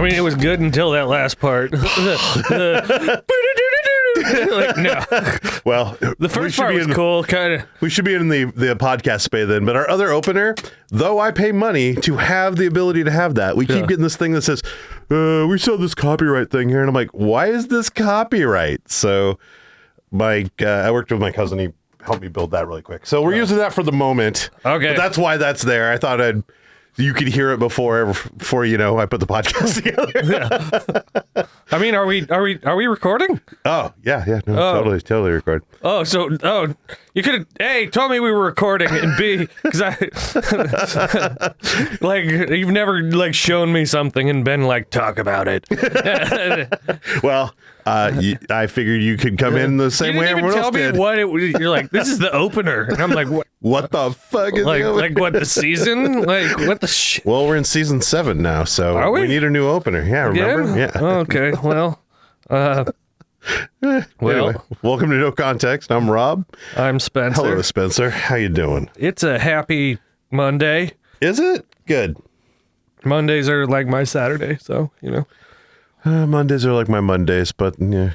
mean, it was good until that last part. Like, no. Well, the first part was cool, kind of. We should be in the podcast space then. But our other opener, though I pay money to have the ability to have that, we keep getting this thing that says, we saw this copyright thing here. And I'm like, why is this copyright? So I worked with my cousin. He helped me build that really quick. So we're using that for the moment. Okay. But that's why that's there. I thought you could hear it before I put the podcast together. Yeah. I mean, are we recording? Oh, yeah. No, totally record. Oh, you could have A, told me we were recording, and B, because like, you've never, like, shown me something and been like, talk about it. Well, I figured you could come in the same way everyone else did. You didn't even tell me what you're like, this is the opener. And I'm like, what? What the fuck is like what, the season? Like, what the shit? Well, we're in season 7 now, so we need a new opener. Yeah, remember? Yeah. Okay, well. Anyway, welcome to No Context. I'm Rob. I'm Spencer. Hello, Spencer. How you doing? It's a happy Monday. Is it? Good. Mondays are like my Saturday, so, you know. Mondays are like my Mondays, but yeah.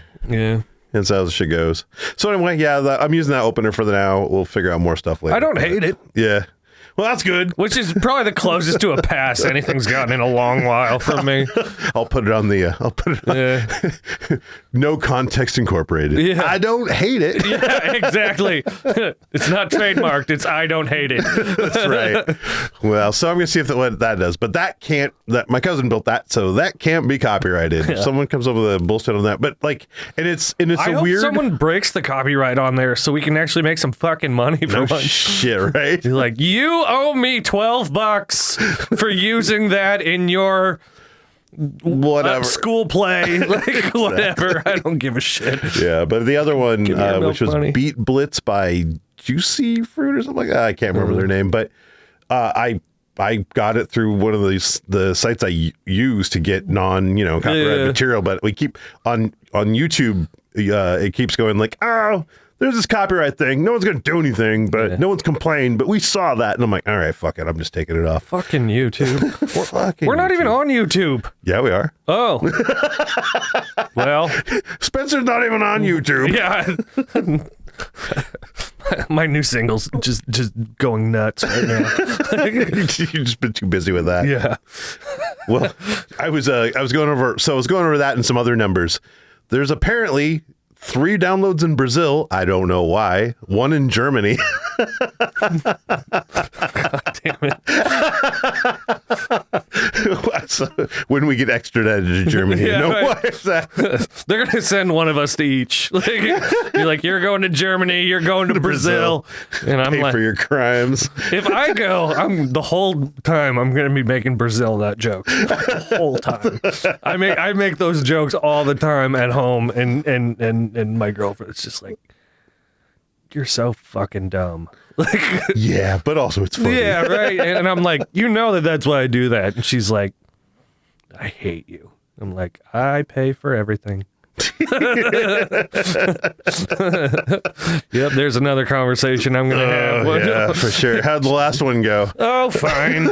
That's how the shit goes. So anyway, I'm using that opener for the now. We'll figure out more stuff later. I don't hate it. Yeah. Well, that's good. Which is probably the closest to a pass anything's gotten in a long while from me. I'll put it on No Context Incorporated. Yeah. I don't hate it. Yeah, exactly. It's not trademarked. It's I don't hate it. That's right. Well, so I'm going to see what that does. But my cousin built that, so that can't be copyrighted. If someone comes up with a bullshit on that. But like, and it's I hope someone breaks the copyright on there so we can actually make some fucking money for once. Shit, right? You're like, you owe me $12 for using that in your whatever school play, like whatever. I don't give a shit. Yeah, but the other one, which was Beat Blitz by Juicy Fruit or something like that. I can't remember their name, but I got it through one of the sites I use to get copyright material. But we keep on YouTube. It keeps going like, oh, there's this copyright thing. No one's going to do anything, but no one's complained. But we saw that. And I'm like, all right, fuck it. I'm just taking it off. Fucking YouTube. We're not even on YouTube. Yeah, we are. Oh. Well. Spencer's not even on YouTube. Yeah. My new single's just going nuts right now. You've just been too busy with that. Yeah. Well, I was going over that and some other numbers. There's apparently 3 downloads in Brazil. I don't know why. 1 in Germany. God damn it. When we get extradited to Germany, why is that? They're going to send one of us to each. Like, you're like, you're going to Germany, you're going to Brazil. And I'm Pay like, for your crimes. If I go, the whole time I'm going to be making Brazil that joke. The whole time. I make those jokes all the time at home, and my girlfriend's just like, you're so fucking dumb. Like, yeah, but also it's funny. Yeah, right. And I'm like, that's why I do that. And she's like, I hate you. I'm like, I pay for everything. Yep, there's another conversation I'm gonna have. Yeah, for sure. How'd the last one go? Oh, fine.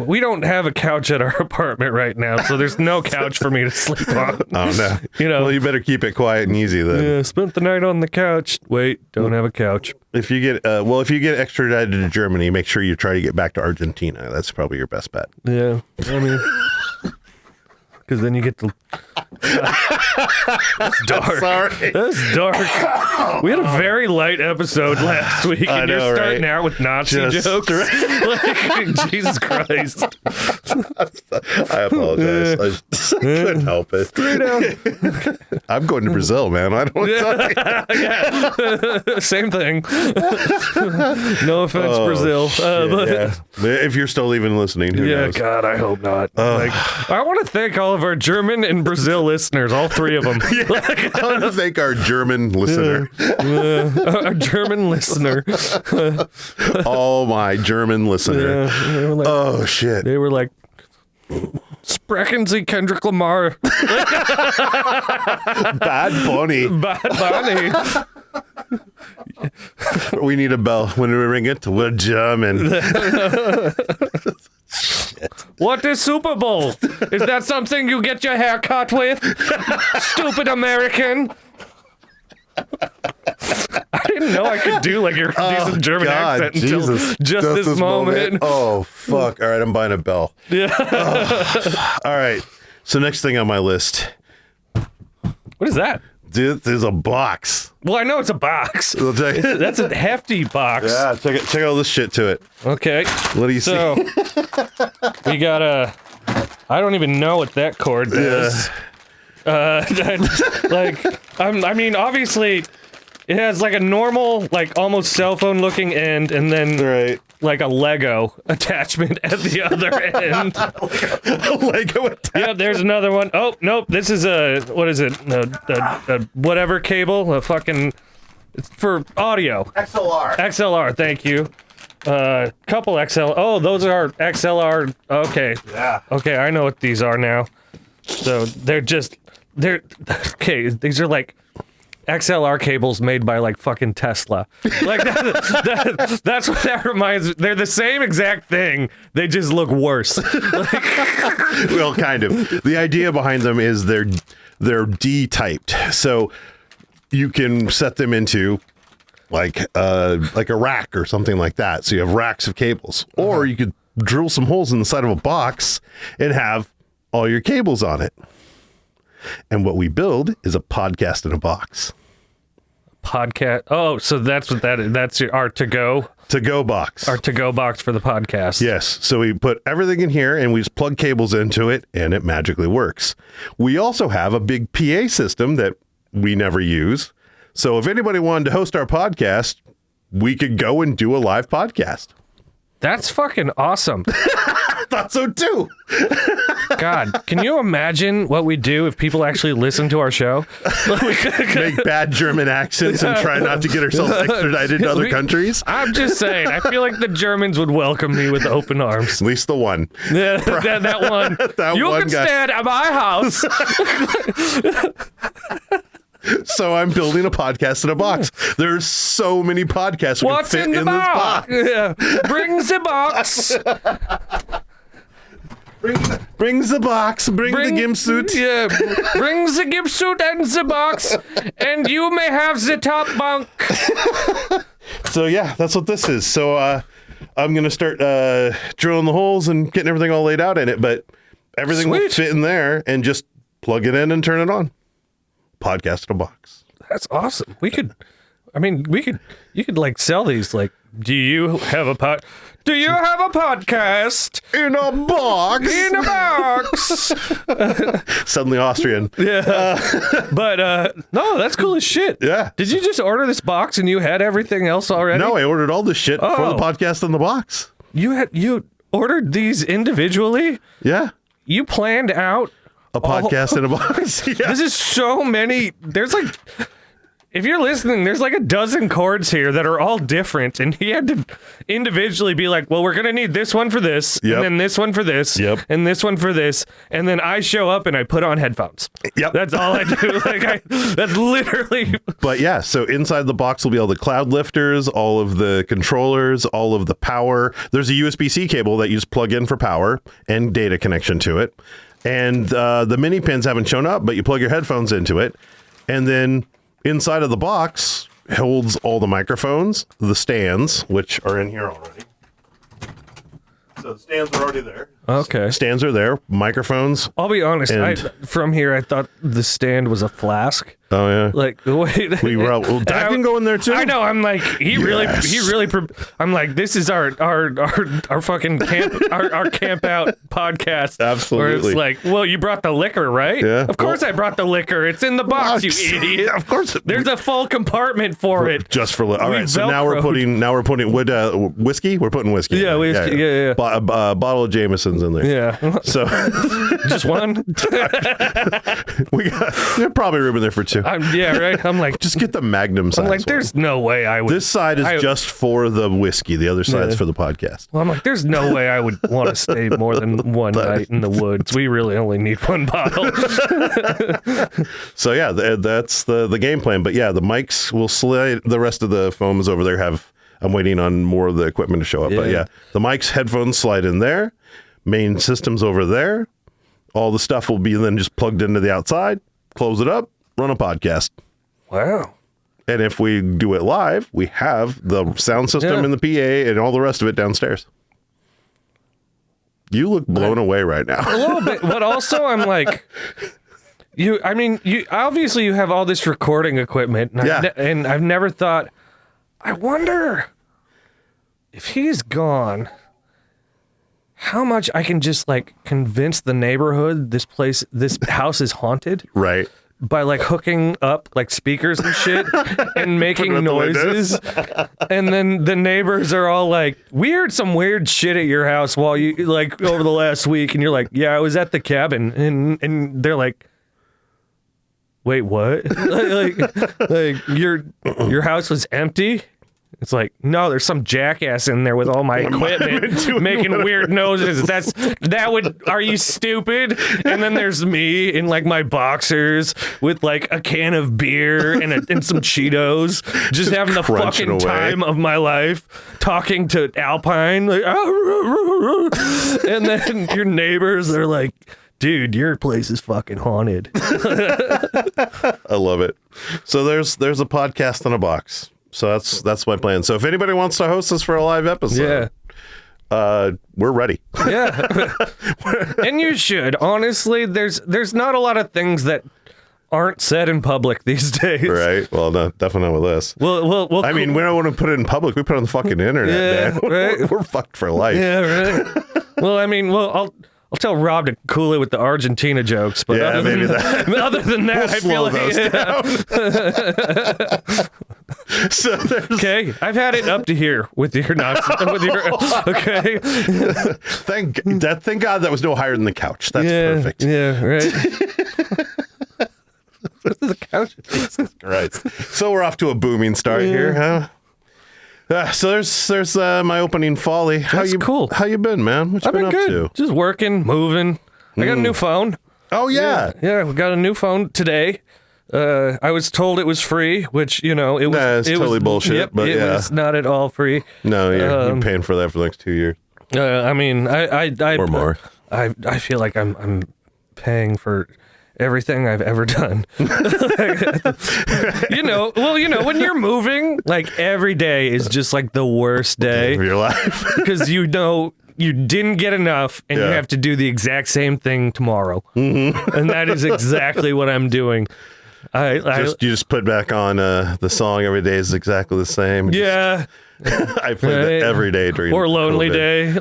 We don't have a couch at our apartment right now, so there's no couch for me to sleep on. Oh no. Well, you better keep it quiet and easy then. Yeah, spent the night on the couch. Wait, don't have a couch. If you get extradited to Germany, make sure you try to get back to Argentina. That's probably your best bet. Yeah, I mean, because then you get to. That's dark. Sorry. That's dark. We had a very light episode last week, and you're starting out with Nazi jokes. Like, Jesus Christ. I apologize. I couldn't help it. Straight out. I'm going to Brazil, man. I don't want to talk. Yeah. Same thing. No offense, Brazil. But if you're still even listening, who knows? God, I hope not. I want to thank all of our German and Brazil listeners, all 3 of them. I want to thank our German listener. Our German listener. Oh, my German listener. Yeah, shit. They were like, Sprechen Sie Kendrick Lamar. Bad Bunny. Bad Bunny. We need a bell. When we ring it, we're German. Shit. What is Super Bowl? Is that something you get your hair cut with? Stupid American. I didn't know I could do like your decent German accent until just this moment. Oh, fuck. All right, I'm buying a bell. Yeah. All right. So next thing on my list. What is that? This is a box. Well, I know it's a box. That's a hefty box. Yeah, check all this shit to it. Okay. What do you see? We got a... I don't even know what that cord does. I mean, obviously, it has like a normal, like almost cell phone looking end, and then like a Lego attachment at the other end. A Lego attachment. Yeah, there's another one. Oh nope, this is what is it? A whatever cable? A fucking. It's for audio. XLR. XLR. Thank you. Couple XL. Oh, those are XLR. Okay. Yeah. Okay, I know what these are now. So they're okay. These are like XLR cables made by like fucking Tesla. Like that's what that reminds me. They're the same exact thing. They just look worse. Well, kind of. The idea behind them is they're D-typed, so you can set them into like a rack or something like that. So you have racks of cables, or you could drill some holes in the side of a box and have all your cables on it. And what we build is a podcast in a box. Podcast. Oh, so that's what that is. That's our to-go box. Our to-go box for the podcast. Yes. So we put everything in here and we just plug cables into it and it magically works. We also have a big PA system that we never use. So if anybody wanted to host our podcast, we could go and do a live podcast. That's fucking awesome. I thought so too. God, can you imagine what we do if people actually listen to our show? Make bad German accents and try not to get ourselves extradited to other countries. I'm just saying, I feel like the Germans would welcome me with open arms. At least the one. Yeah, that one. You one can guy. stay at my house. So I'm building a podcast in a box. There's so many podcasts we can fit in this box. Yeah. Bring the box. Bring the box. Bring the gimp suit. Yeah. Bring the gimp suit and the box, and you may have the top bunk. So yeah, that's what this is. So I'm gonna start drilling the holes and getting everything all laid out in it, but everything will fit in there and just plug it in and turn it on. Podcast in a box. That's awesome. You could like sell these. Like, do you have a podcast in a box? In a box. Suddenly Austrian. Yeah. But no, that's cool as shit. Yeah. Did you just order this box and you had everything else already? No, I ordered all this shit for the podcast in the box. You ordered these individually? Yeah. You planned out a podcast in a box. Yeah. This is so many. There's like, if you're listening, there's like a dozen chords here that are all different, and he had to individually be like, well, we're gonna need this one for this, and then this one for this, and this one for this, and then I show up and I put on headphones. Yep. That's all I do. That's literally. But yeah, so inside the box will be all the cloud lifters, all of the controllers, all of the power. There's a USB-C cable that you just plug in for power and data connection to it. And the mini pins haven't shown up, but you plug your headphones into it. And then inside of the box holds all the microphones, the stands, which are in here already. So the stands are already there. Okay. Stands are there, microphones. I'll be honest, from here, I thought the stand was a flask. Oh, yeah. Like, wait. That can go in there, too. I know. I'm like, I'm like, this is our fucking camp, our camp out podcast. Absolutely. Where it's like, well, you brought the liquor, right? Yeah. Of course I brought the liquor. It's in the box, you idiot. Of course. There's a full compartment for it. Just for, all right. So now we're putting whiskey. We're putting whiskey. Yeah, whiskey. Yeah. Bottle of Jameson's in there. Yeah. So just one? There's probably room in there for two. Yeah, right. I'm like, just get the Magnum size. I'm like, there's no way I would. This side is just for the whiskey. The other side's for the podcast. Well, I'm like, there's no way I would want to stay more than one night in the woods. We really only need one bottle. So yeah, that's the game plan. But yeah, the mics will slide. The rest of the foams over there I'm waiting on more of the equipment to show up. But yeah, the mics, headphones slide in there. Main system's over there. All the stuff will be then just plugged into the outside, close it up, run a podcast. Wow. And if we do it live, we have the sound system and the PA and all the rest of it downstairs. You look blown away right now. A little bit, but also I'm like, you obviously you have all this recording equipment, and I've never thought, I wonder if he's gone, how much I can just like convince the neighborhood this house is haunted. Right. By like hooking up like speakers and shit and making noises. And then the neighbors are all like, we heard some weird shit at your house while you like over the last week. And you're like, yeah, I was at the cabin. And they're like, wait, what? like your house was empty? It's like, no, there's some jackass in there with all my equipment making weird noises. Are you stupid? And then there's me in like my boxers with like a can of beer and some Cheetos, just having the fucking time of my life, talking to Alpine. Like, and then your neighbors are like, dude, your place is fucking haunted. I love it. So there's a podcast in a box. So that's my plan. So if anybody wants to host us for a live episode, we're ready. Yeah. And you should. Honestly, there's not a lot of things that aren't said in public these days. Right. Well, no, definitely not with this. Well, I mean, we don't want to put it in public. We put it on the fucking internet, man. Right? We're fucked for life. Yeah, right. Well, I mean, I'll tell Rob to cool it with the Argentina jokes, but other than that, I feel like So okay, I've had it up to here with your nonsense. Okay. Thank God that was no higher than the couch. That's perfect. Yeah, right. The couch. Jesus Christ. So we're off to a booming start here, huh? So there's my opening folly. That's cool. How you been, man? What you been up to? Just working, moving. I got a new phone. Oh yeah. Yeah, we got a new phone today. I was told it was free, which, it was it's totally bullshit. Yep, but it was not at all free. No, you're paying for that for the next 2 years. I mean, I or more. I feel like I'm paying for everything I've ever done. When you're moving, like every day is just like the worst day of your life because you didn't get enough and you have to do the exact same thing tomorrow. Mm-hmm. And that is exactly what I'm doing. You just put back on the song Every Day is Exactly the Same. Yeah. I play that every day during or Lonely COVID. Day.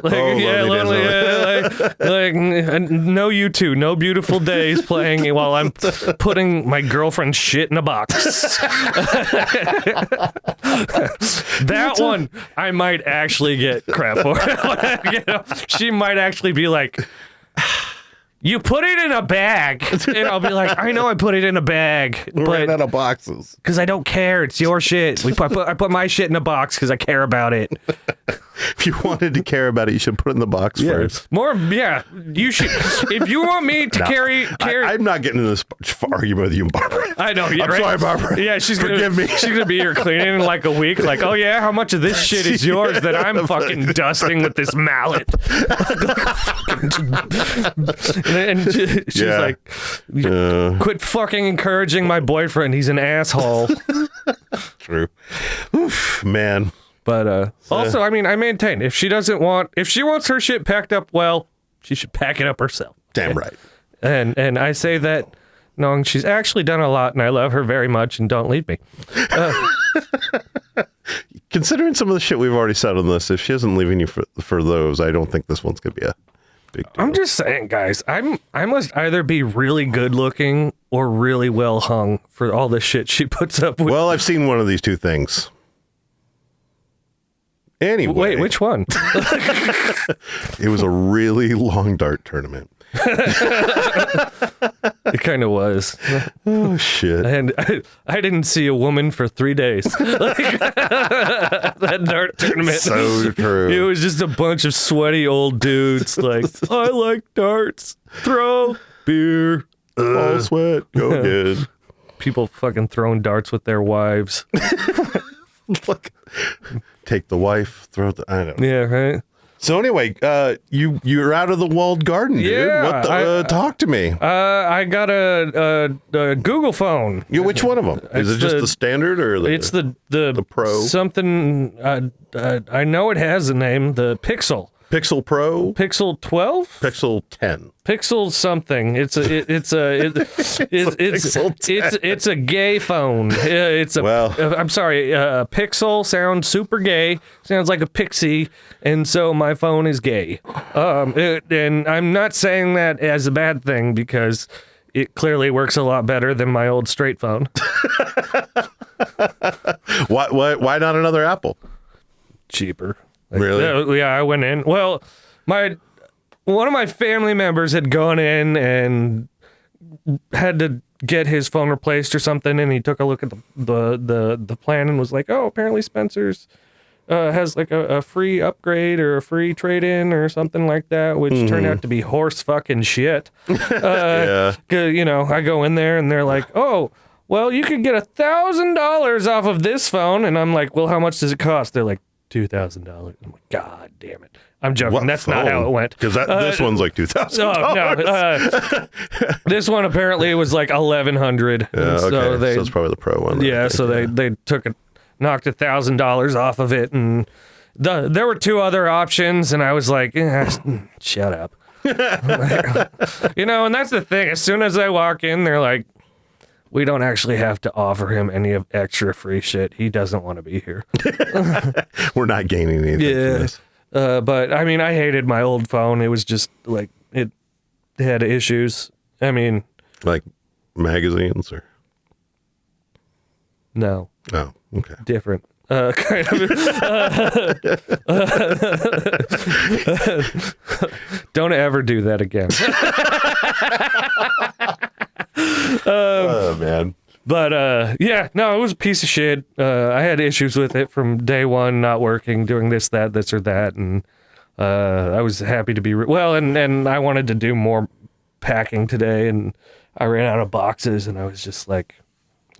Lonely Day. Like no you two, no beautiful days playing while I'm putting my girlfriend's shit in a box. That one I might actually get crap for. She might actually be like, you put it in a bag, and I'll be like, I know I put it in a bag, but ran out of boxes because I don't care. It's your shit. I put my shit in a box because I care about it. If you wanted to care about it, you should put it in the box first. You should. If you want me to carry. I'm not getting into this argument with you, Barbara. I know. Yeah, I'm sorry, Barbara. Yeah, forgive me. She's gonna be here cleaning in like a week. Like, oh yeah, how much of this shit is yours that I'm fucking dusting with this mallet? And she's like, quit fucking encouraging my boyfriend. He's an asshole. True. Oof, man. But also, I mean, I maintain if she wants her shit packed up well, she should pack it up herself. Damn right. And I say that knowing she's actually done a lot, and I love her very much, and don't leave me. Considering some of the shit we've already said on this, if she isn't leaving you for those, I don't think this one's gonna be a big deal. I'm just saying, guys, I must either be really good looking or really well hung for all the shit she puts up with. Well, I've seen one of these two things. Anyway. Wait, which one? It was a really long dart tournament. It kind of was. Oh, shit. And I didn't see a woman for 3 days. That dart tournament. So true. It was just a bunch of sweaty old dudes like, I like darts. Throw beer. All sweat. Go ahead. People fucking throwing darts with their wives. Look. Take the wife, throw the... I don't know. Yeah, right? So anyway, you're out of the walled garden, dude. Yeah, What talk to me. I got a Google phone. Which one of them? Is it just the standard or it's the Pro? Something I know it has a name. The Pixel. Pixel Pro? Pixel 12? Pixel 10. Pixel something. It's a gay phone. I'm sorry. Pixel sounds super gay. Sounds like a pixie, and so my phone is gay. And I'm not saying that as a bad thing because it clearly works a lot better than my old straight phone. Why not another Apple? Cheaper. Really? Yeah, I went in. Well, one of my family members had gone in and had to get his phone replaced or something, and he took a look at the plan and was like, "Oh, apparently Spencer's has like a free upgrade or a free trade-in or something like that," which turned out to be horse fucking shit. Yeah. I go in there and they're like, "Oh, well, you could get $1,000 off of this phone," and I'm like, "Well, how much does it cost?" They're like, $2,000. I'm like, God damn it. I'm joking. What That's phone? not how it went. Because this one's like $2,000. No, this one apparently was like $1,100. Yeah, okay. So it's probably the Pro one. Yeah, so they knocked $1,000 off of it, and there were two other options, and I was like, shut up. And that's the thing. As soon as I walk in, they're like, we don't actually have to offer him any of extra free shit. He doesn't want to be here. We're not gaining anything from this. But I mean, I hated my old phone. It was just like, it had issues. I mean, like magazines or? No. Oh, okay. Different. Kind of. Don't ever do that again. Oh man. But no, it was a piece of shit. I had issues with it from day one, not working, doing this or that, and I was happy to be and I wanted to do more packing today, and I ran out of boxes, and I was just like,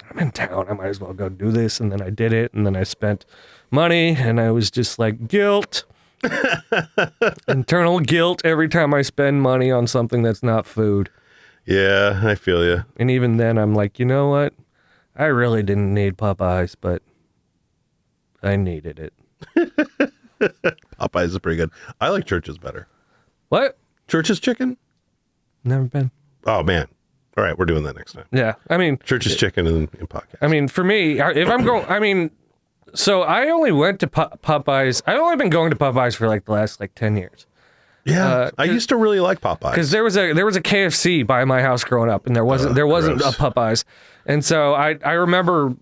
I'm in town, I might as well go do this, and then I did it, and then I spent money, and I was just like, guilt. Internal guilt every time I spend money on something that's not food. Yeah, I feel you. And even then, I'm like, you know what? I really didn't need Popeyes, but I needed it. Popeyes is pretty good. I like Church's better. What? Church's chicken? Never been. Oh, man. All right, we're doing that next time. Yeah, I mean... Church's chicken in podcast. I mean, for me, if I'm going... so I only went to Popeyes... I've only been going to Popeyes for like the last 10 years. Yeah, I used to really like Popeyes because there was a KFC by my house growing up, and there wasn't a Popeyes, and so I remember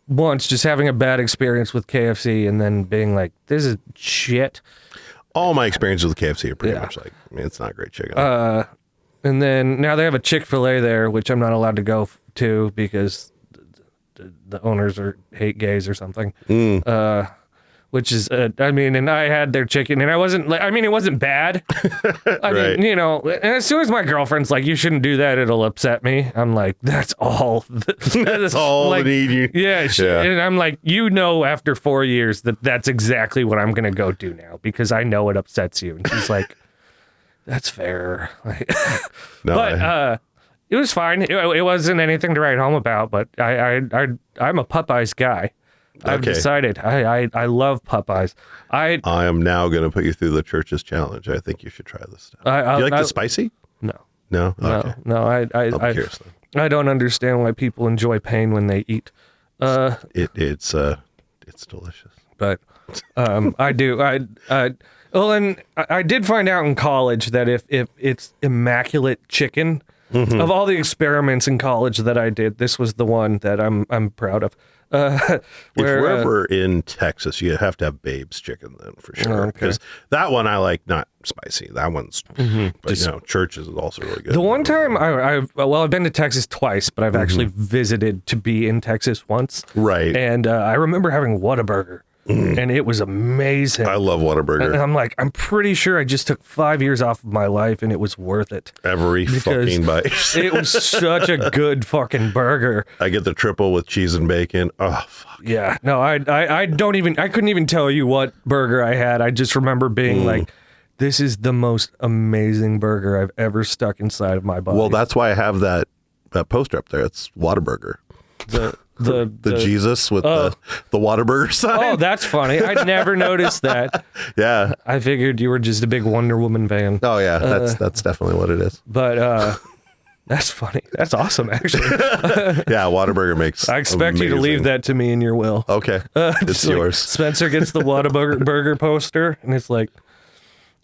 once just having a bad experience with KFC, and then being like, "This is shit." All my experiences with KFC are pretty much like, it's not great chicken. And then now they have a Chick-fil-A there, which I'm not allowed to go to because the owners hate gays or something. Which is, and I had their chicken, and I wasn't like, it wasn't bad. Right. mean, and as soon as my girlfriend's like, you shouldn't do that, it'll upset me. I'm like, that's all. That's all like, I need you. Yeah. And I'm like, after 4 years that's exactly what I'm going to go do now because I know it upsets you. And she's like, that's fair. No, but, it was fine. It wasn't anything to write home about, but I'm a Popeyes guy. I've decided. I love Popeyes. I am now going to put you through the Church's challenge. I think you should try this stuff. Do you like the spicy? No. No? Okay. No. I'm curious then. I don't understand why people enjoy pain when they eat. It's delicious. But I do. And I did find out in college that if it's immaculate chicken, of all the experiments in college that I did, this was the one that I'm proud of. If we're ever in Texas, you have to have Babe's chicken then for sure. Because that one I like not spicy. That one's, but Church's is also really good. The one time I've been to Texas twice, but I've actually visited to be in Texas once. Right. And I remember having Whataburger. and it was amazing. I love Whataburger. And I'm like, I'm pretty sure I just took 5 years off of my life, and it was worth it. Every fucking bite. It was such a good fucking burger. I get the triple with cheese and bacon. Oh, fuck. Yeah. No, I couldn't even tell you what burger I had. I just remember being like, this is the most amazing burger I've ever stuck inside of my body. Well, that's why I have that poster up there. It's Whataburger. The Jesus with the Whataburger sign. Oh, that's funny. I never noticed that. Yeah. I figured you were just a big Wonder Woman fan. Oh yeah, that's definitely what it is. But that's funny. That's awesome, actually. Yeah, Whataburger makes. I expect you to leave that to me in your will. Okay, it's yours. Spencer gets the Whataburger poster, and it's like,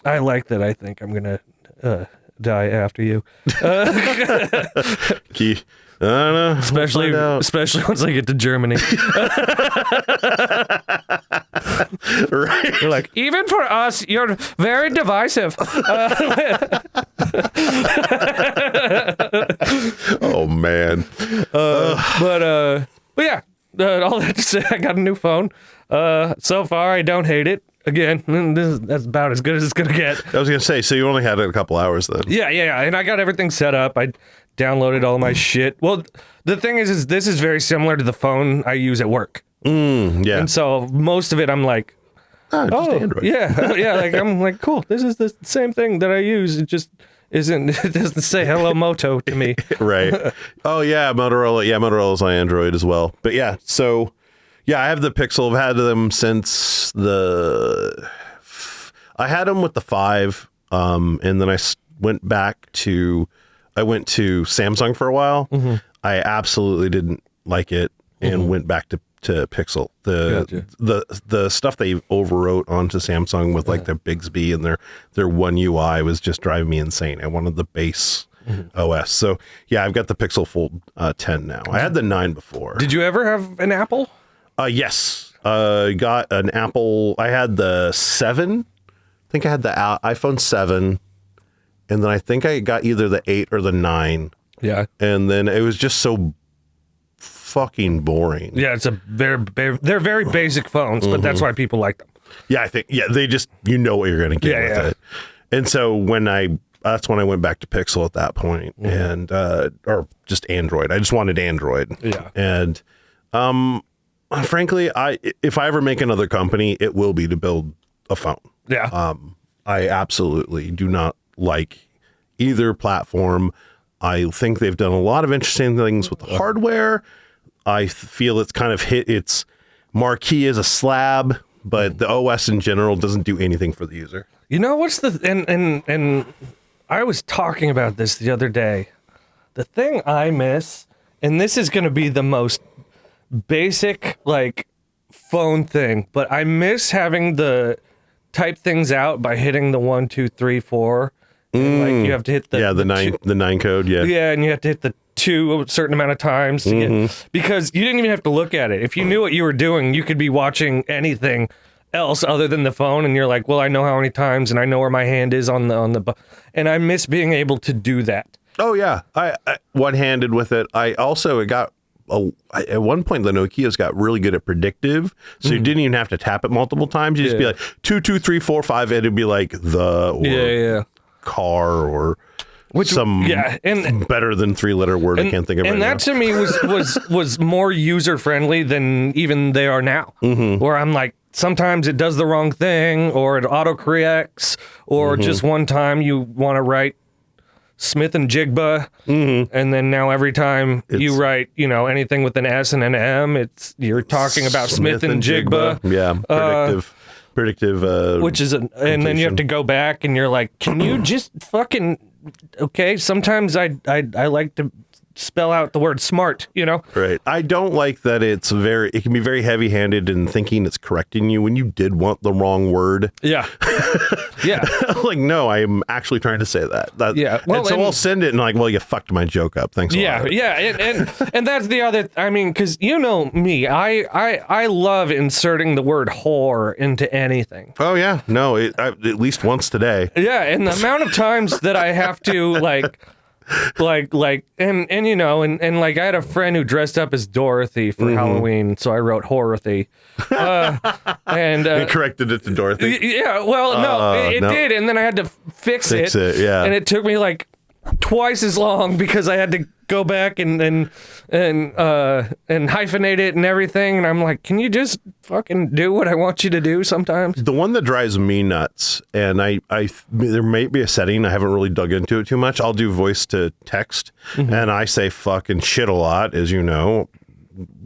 I like that. I think I'm gonna die after you. I don't know. Especially once I get to Germany. Right. You're like, even for us, you're very divisive. Oh man. But yeah, all that to say, I got a new phone. So far, I don't hate it. Again, that's about as good as it's gonna get. I was gonna say, so you only had it a couple hours then? Yeah, and I got everything set up. I downloaded all my shit. Well, the thing is this is very similar to the phone I use at work. Yeah. And so most of it, I'm like, just Android. yeah. Like I'm like, cool. This is the same thing that I use. It just isn't. It doesn't say hello Moto to me. Right. Oh yeah, Motorola. Yeah, Motorola's on Android as well. But yeah, so yeah, I have the Pixel. I've had them since I had them with the 5, and then I went to Samsung for a while. Mm-hmm. I absolutely didn't like it and went back to Pixel. The stuff they overwrote onto Samsung with like their Bixby and their One UI was just driving me insane. I wanted the base OS. So yeah, I've got the Pixel Fold 10 now. I had the 9 before. Did you ever have an Apple? Yes. Got an Apple. I had the 7. I think I had the iPhone 7. And then I think I got either the 8 or the 9. Yeah. And then it was just so fucking boring. Yeah, they're very basic phones, but that's why people like them. Yeah, I think they just what you're gonna get with it. And so that's when I went back to Pixel at that point, and or just Android. I just wanted Android. Yeah. And frankly, if I ever make another company, it will be to build a phone. Yeah. I absolutely do not like either platform. I think they've done a lot of interesting things with the hardware. I feel it's kind of hit its marquee as a slab, but the OS in general doesn't do anything for the user. You know what's and I was talking about this the other day. The thing I miss, and this is going to be the most basic like phone thing, but I miss having the type things out by hitting the 1, 2, 3, 4. And like you have to hit the 9 code. Yeah, and you have to hit the 2 a certain amount of times to get, because you didn't even have to look at it. If you knew what you were doing, you could be watching anything else other than the phone, and you're like, well, I know how many times, and I know where my hand is on the and I miss being able to do that. Oh yeah, I one-handed with it. I also at one point the Nokia's got really good at predictive, so you didn't even have to tap it multiple times. You just be like 2, 2, 3, 4, 5, and it'd be like car or and better than 3-letter word. I can't think of it. And that to me was more user friendly than even they are now. Where I'm like, sometimes it does the wrong thing, or it autocorrects, or just one time you want to write Smith and Jigba, and then now every time you write, anything with an S and an M, you're talking about Smith and Jigba. Yeah, predictive. Which is and then you have to go back and you're like, can you just fucking okay? Sometimes I like to spell out the word smart, Right. I don't like that it can be very heavy-handed in thinking it's correcting you when you did want the wrong word. Yeah. Yeah. Like, no, I'm actually trying to say that. Yeah. Well, and so I'll send it and like, well, you fucked my joke up. Thanks a lot. Yeah. And that's the other, I mean, because you know me, I love inserting the word whore into anything. Oh, yeah. No, at least once today. Yeah. And the amount of times that I have to like and you know, and like I had a friend who dressed up as Dorothy for Halloween, so I wrote Horothy. And corrected it to Dorothy. Yeah, well, no, it did, and then I had to fix it. Yeah. And it took me like twice as long because I had to go back and hyphenate it and everything. And I'm like, can you just fucking do what I want you to do sometimes? The one that drives me nuts, and I there may be a setting, I haven't really dug into it too much. I'll do voice to text, and I say fucking shit a lot, as you know.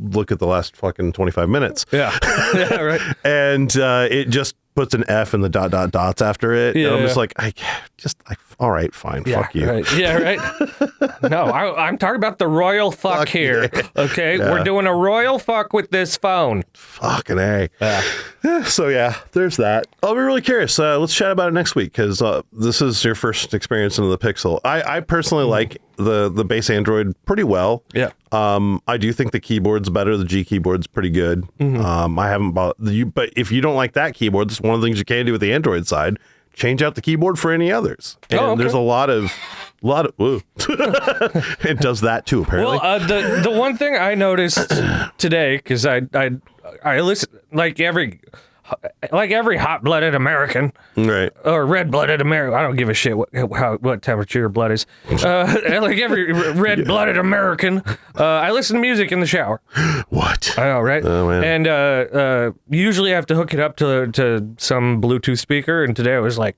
Look at the last fucking 25 minutes. Yeah. Yeah, right. And it just puts an F in the dots after it. Yeah. And I'm just like, all right, fine, Yeah, fuck you. Right. Yeah, right. No, I'm talking about the royal fuck here. Yeah. Okay, Yeah. we're doing a royal fuck with this phone. Fucking A. So yeah, there's that. I'll be really curious. Let's chat about it next week because this is your first experience into the Pixel. I personally like the base Android pretty well. Yeah. I do think the keyboard's better. The G keyboard's pretty good. I haven't bought but if you don't like that keyboard, that's one of the things you can do with the Android side. Change out the keyboard for any others. And there's a lot of woo. It does that too, apparently. Well, the one thing I noticed today, because I listen like every hot-blooded American, Right. or red-blooded American. I don't give a shit what temperature your blood is. Like every red-blooded American, I listen to music in the shower. What? I know, right? Oh, man. And usually I have to hook it up to some Bluetooth speaker. And today I was like,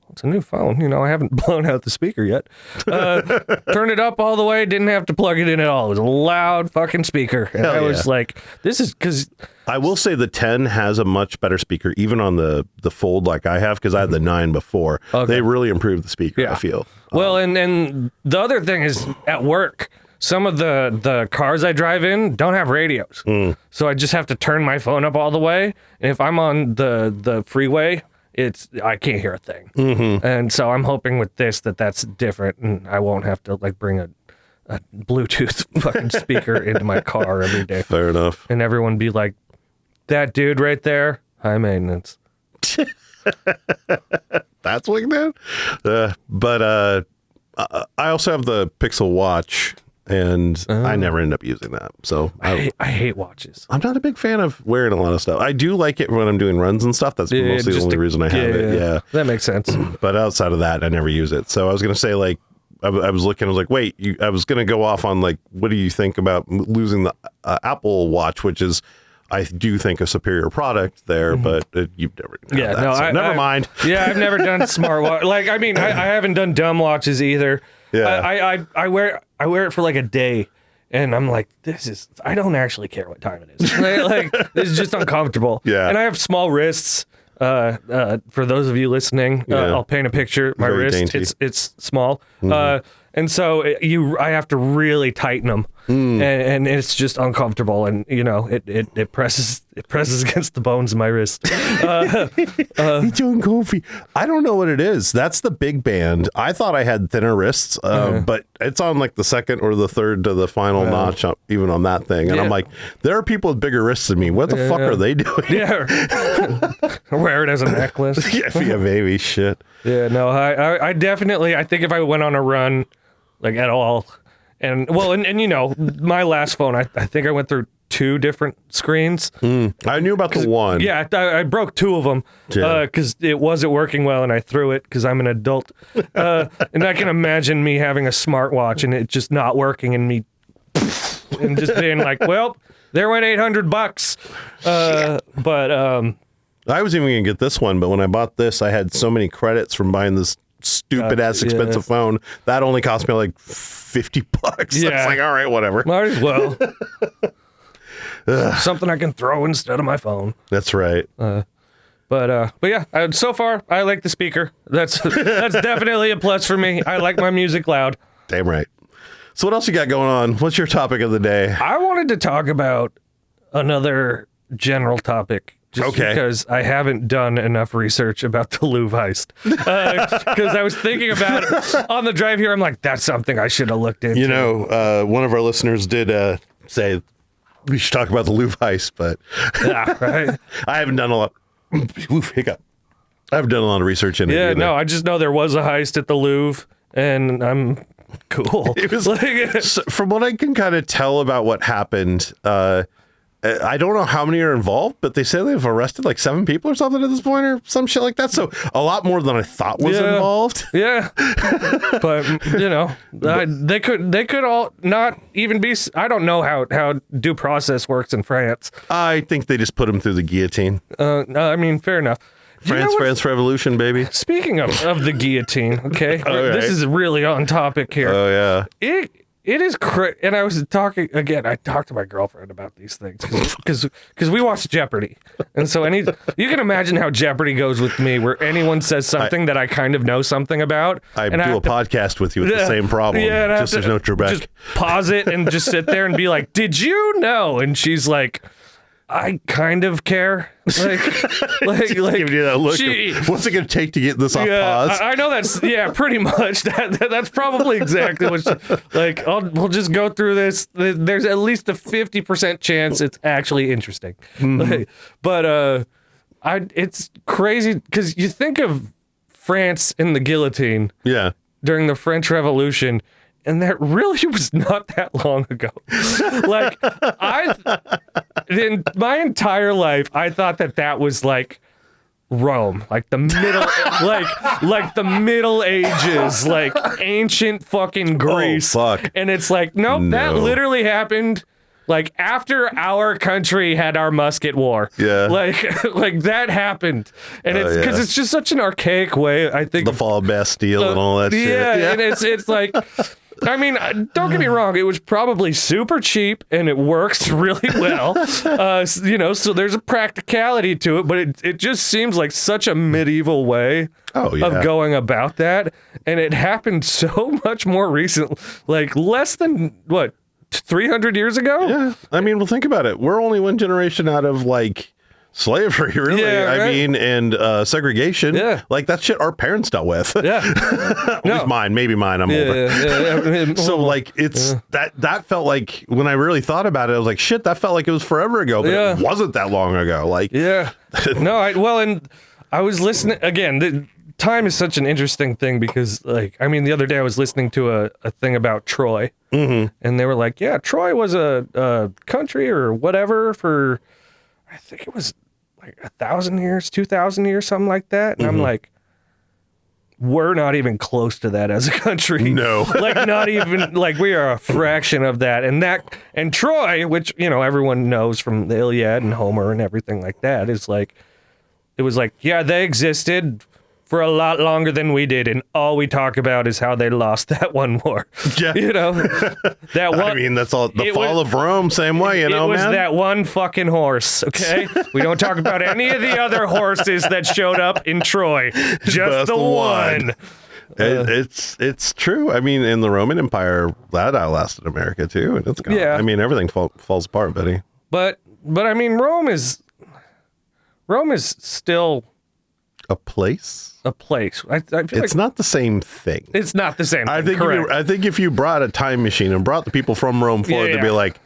it's a new phone. You know, I haven't blown out the speaker yet. Turned it up all the way. Didn't have to plug it in at all. It was a loud fucking speaker. And I was like, this is because... I will say the 10 has a much better speaker, even on the Fold like I have, because I had the 9 before. Okay. They really improved the speaker, I feel. Well, and the other thing is at work, some of the cars I drive in don't have radios. So I just have to turn my phone up all the way. And if I'm on the freeway, I can't hear a thing. And so I'm hoping with this that's different, and I won't have to like bring a Bluetooth fucking speaker into my car every day. Fair enough. And everyone be like, that dude right there, high maintenance. That's what you did? But I also have the Pixel Watch, and I never end up using that. So I hate watches. I'm not a big fan of wearing a lot of stuff. I do like it when I'm doing runs and stuff. That's mostly the only reason I have it. Yeah. That makes sense. But outside of that, I never use it. So I was going to say, like, I was looking, I was like, wait, I was going to go off on, like, what do you think about losing the Apple Watch, which is, I do think, a superior product there, but you've never had that, so never mind. Yeah, I've never done smartwatch. Like, I mean, I haven't done dumb watches either. Yeah. I wear it for like a day, and I'm like, I don't actually care what time it is. Like, it's just uncomfortable. Yeah. And I have small wrists. For those of you listening, I'll paint a picture. My Very wrist, dainty. it's small. And so I have to really tighten them, and it's just uncomfortable, and you know it presses against the bones of my wrist. It's uncomfy. I don't know what it is. That's the big band. I thought I had thinner wrists, but it's on like the second or the third to the final notch, even on that thing. And I'm like, there are people with bigger wrists than me. What the fuck are they doing? Yeah, wear it as a necklace. Yeah, maybe shit. Yeah, no, I definitely. I think if I went on a run, like at all, and you know, my last phone, I think I went through 2 different screens. I knew about the one. Yeah, I broke 2 of them because it wasn't working well, and I threw it because I'm an adult. And I can imagine me having a smartwatch and it just not working, and me and just being like, well, there went $800. But I was even gonna get this one, but when I bought this, I had so many credits from buying this stupid ass expensive phone that only cost me like $50. Yeah. It's like, all right, whatever. Might as well. Something I can throw instead of my phone. That's right. But yeah, so far I like the speaker. That's definitely a plus for me. I like my music loud. Damn right. So what else you got going on? What's your topic of the day? I wanted to talk about another general topic. Just because I haven't done enough research about the Louvre heist. Because I was thinking about it on the drive here. I'm like, that's something I should have looked into. You know, one of our listeners did say we should talk about the Louvre heist, but yeah, right? I haven't done a lot. Oof, hiccup. I haven't done a lot of research in it. Yeah, either. no, I just know there was a heist at the Louvre, and I'm Cool. It was from what I can kind of tell about what happened. I don't know how many are involved, but they say they've arrested like 7 people or something at this point, or some shit like that. So a lot more than I thought was involved. Yeah, but they could all not even be. I don't know how due process works in France. I think they just put them through the guillotine. I mean, fair enough. France Revolution, baby. Speaking of the guillotine, okay, this is really on topic here. Oh yeah. It is and I was talking again. I talked to my girlfriend about these things because we watch Jeopardy, and so you can imagine how Jeopardy goes with me, where anyone says something that I kind of know something about. I do a podcast with you with the same problem. Yeah, just there's no Trebek. Just pause it and just sit there and be like, "Did you know?" And she's like, I kind of care. Like give you that look. What's it going to take to get this off pause? I know that's pretty much that's probably exactly what. We'll just go through this. There's at least a 50% chance it's actually interesting. It's crazy because you think of France in the guillotine. Yeah. During the French Revolution. And that really was not that long ago. In my entire life, I thought that was like Rome, like the middle, like the Middle Ages, like ancient fucking Greece. Oh, fuck. And it's like, nope, that literally happened. Like after our country had our musket war. Yeah. Like that happened. And it's because it's just such an archaic way, I think. The fall of Bastille and all that shit. Yeah, and it's like, I mean, don't get me wrong, it was probably super cheap and it works really well. So there's a practicality to it, but it just seems like such a medieval way of going about that. And it happened so much more recently, like less than 300 years ago? Yeah. I mean, well, think about it. We're only one generation out of like slavery, really. Yeah, right? I mean, and segregation. Yeah. Like that shit our parents dealt with. Yeah. At least mine. Maybe mine. I'm older. Yeah. So like it's that felt like when I really thought about it, I was like, shit, that felt like it was forever ago, but it wasn't that long ago. Like and I was listening again. Time is such an interesting thing because, like, I mean, the other day I was listening to a thing about Troy, and they were like, yeah, Troy was a country or whatever for, I think it was like 1,000 years, 2,000 years, something like that. And I'm like, we're not even close to that as a country. No. Like, not even, like, we are a fraction of that. And Troy, which, everyone knows from the Iliad and Homer and everything like that, is like, it was like, yeah, they existed for a lot longer than we did, and all we talk about is how they lost that one war. Yeah. That one. I mean, that's all. The fall of Rome, same way, man. It was that one fucking horse, okay? We don't talk about any of the other horses that showed up in Troy. Just the one. It's true. I mean, in the Roman Empire, that outlasted America, too, and it's gone. Yeah. I mean, everything falls apart, buddy. But I mean, Rome is still a place. I feel it's not the same thing. It's not the same thing. I think if you brought a time machine and brought the people from Rome forward to be like,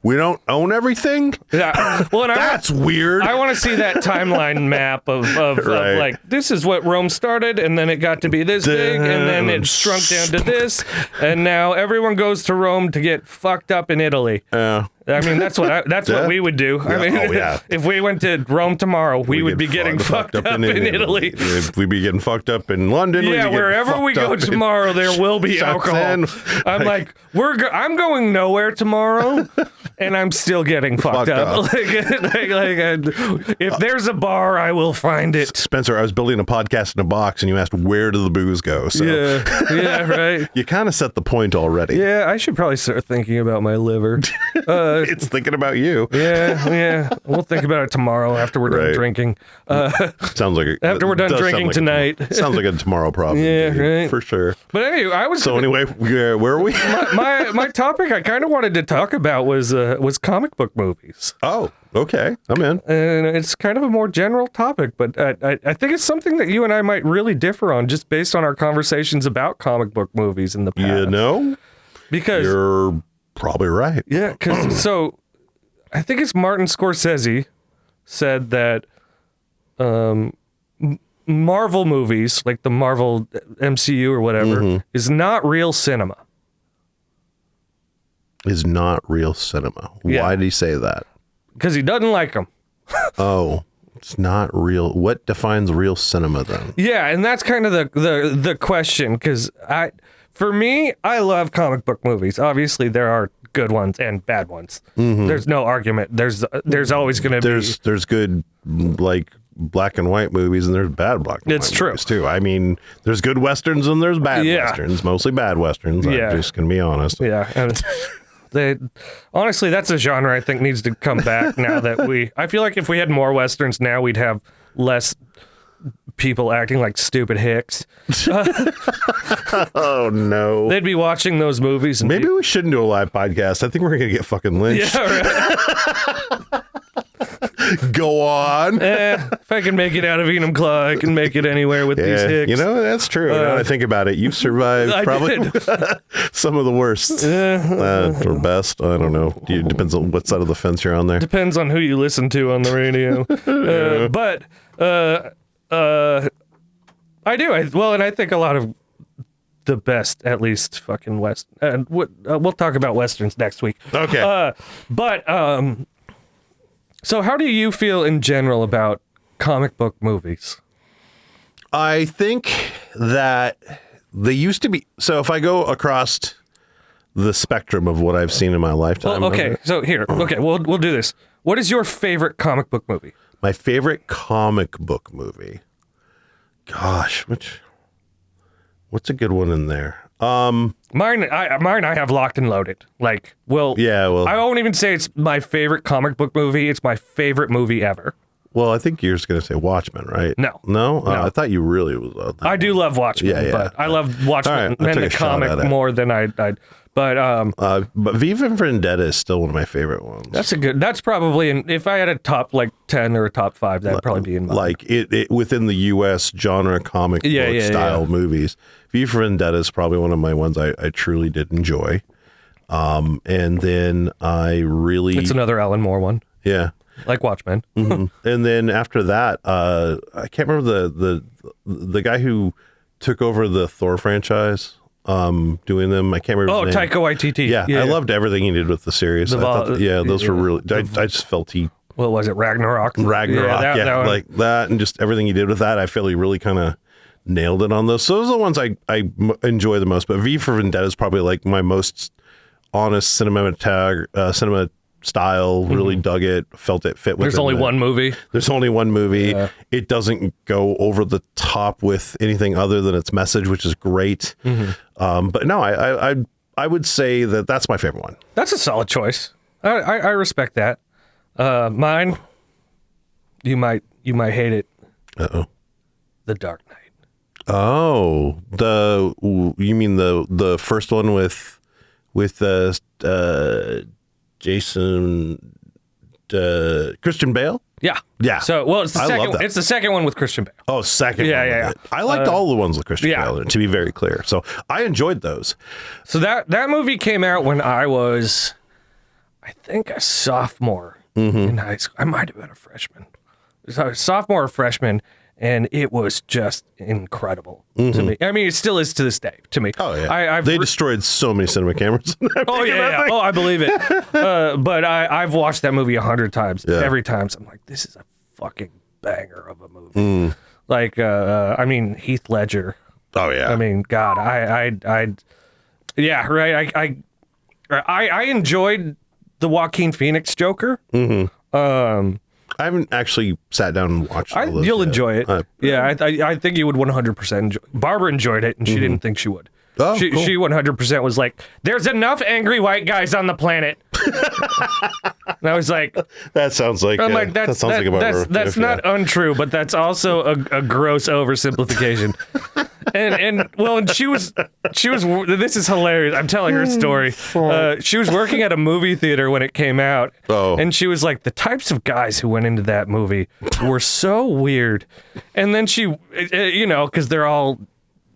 we don't own everything. Yeah, well, that's weird. I want to see that timeline map of like, this is what Rome started, and then it got to be this big, and then it shrunk down to this, and now everyone goes to Rome to get fucked up in Italy. Yeah. I mean, that's what we would do. I mean, if we went to Rome tomorrow, we would be getting fucked up in Italy. We'd be getting fucked up in London. Yeah, wherever we go tomorrow, there will be alcohol. I'm like, I'm going nowhere tomorrow, and I'm still getting fucked up. If there's a bar, I will find it. Spencer, I was building a podcast in a box, and you asked, where do the booze go? So yeah, right. You kind of set the point already. Yeah, I should probably start thinking about my liver. It's thinking about you. Yeah. We'll think about it tomorrow after we're done drinking. Sounds like after we're done drinking tonight. Sounds like a tomorrow problem. Yeah, right. For sure. But anyway, where are we? my topic I kind of wanted to talk about was comic book movies. Oh, okay. I'm in. And it's kind of a more general topic, but I think it's something that you and I might really differ on just based on our conversations about comic book movies in the past. Because you're probably right. Yeah, because I think it's Martin Scorsese said that Marvel movies, like the Marvel MCU or whatever, is not real cinema. Is not real cinema. Yeah. Why did he say that? Because he doesn't like them. Oh, it's not real. What defines real cinema then? Yeah, and that's kind of the question. Because for me, I love comic book movies. Obviously, there are good ones and bad ones. There's no argument. There's always going to be. There's good like black and white movies and there's bad black and It's white true. movies too. I mean, there's good westerns and there's bad westerns. Mostly bad westerns. Yeah. I'm just gonna be honest. Yeah, and honestly, that's a genre I think needs to come back now that I feel like if we had more westerns now, we'd have less people acting like stupid hicks. Oh no. They'd be watching those movies and Maybe we shouldn't do a live podcast. I think we're gonna get fucking lynched. Yeah, right. Go on. If I can make it out of Enum Claw, I can make it anywhere with these hicks. You know, that's true. Now that I think about it, you've survived probably some of the worst or best. I don't know. It depends on what side of the fence you're on there. Depends on who you listen to on the radio. But I do. And I think a lot of the best, at least fucking West. And we'll talk about westerns next week. Okay. So how do you feel in general about comic book movies? I think that they used to be. So if I go across the spectrum of what I've seen in my lifetime. Well, okay. So here. Okay. We'll do this. What is your favorite comic book movie? My favorite comic book movie. Gosh, what's a good one in there? Mine I have locked and loaded. Like, I won't even say it's my favorite comic book movie. It's my favorite movie ever. Well, I think you're just going to say Watchmen, right? No. No? I thought you really was. I do love Watchmen, but I love Watchmen and the comic more than I'd. But V for Vendetta is still one of my favorite ones. That's probably if I had a top like 10 or a top 5, that'd probably be in mine. Like it within the U.S. genre comic book style movies. V for Vendetta is probably one of my ones I truly did enjoy. And then it's another Alan Moore one. Yeah. Like Watchmen. And then after that, I can't remember the guy who took over the Thor franchise. Doing them. I can't remember his name. Taika Waititi. Yeah, I loved everything he did with the series. Those were really. I just felt what was it? Ragnarok. That like that, and just everything he did with that. I feel he really kind of nailed it on those. So those are the ones I enjoy the most. But V for Vendetta is probably like my most honest cinema style. Really dug it. Felt it fit with. There's only one movie. There's only one movie. Yeah. It doesn't go over the top with anything other than its message, which is great. But no, I would say that's my favorite one. That's a solid choice. I respect that. Mine, you might hate it. Uh-oh. The Dark Knight. Oh, you mean the first one with Jason, Christian Bale? Yeah. So, it's the second. It's the second one with Christian Bale. Oh, second. Yeah. I liked all the ones with Christian Bale. To be very clear, so I enjoyed those. So that movie came out when I was, I think, a sophomore in high school. I might have been a freshman. So sophomore or freshman, and it was just incredible to me. I mean, it still is to this day to me. Oh yeah, they destroyed so many cinema cameras. Oh yeah. Oh, I believe it. But I've watched that movie 100 times. Yeah. Every time, so I'm like, this is a fucking banger of a movie. Like, I mean, Heath Ledger. Oh yeah. I mean, God, yeah, right. I enjoyed the Joaquin Phoenix Joker. I haven't actually sat down and watched all those You'll yet. enjoy it. I think you would 100% enjoy. Barbara enjoyed it, and she didn't think she would. Oh, she 100% was like, there's enough angry white guys on the planet. And I was like, that sounds like that's not untrue, but that's also a gross oversimplification. And she was this is hilarious. I'm telling her story. She was working at a movie theater when it came out. And she was like, the types of guys who went into that movie were so weird. And then she, because they're all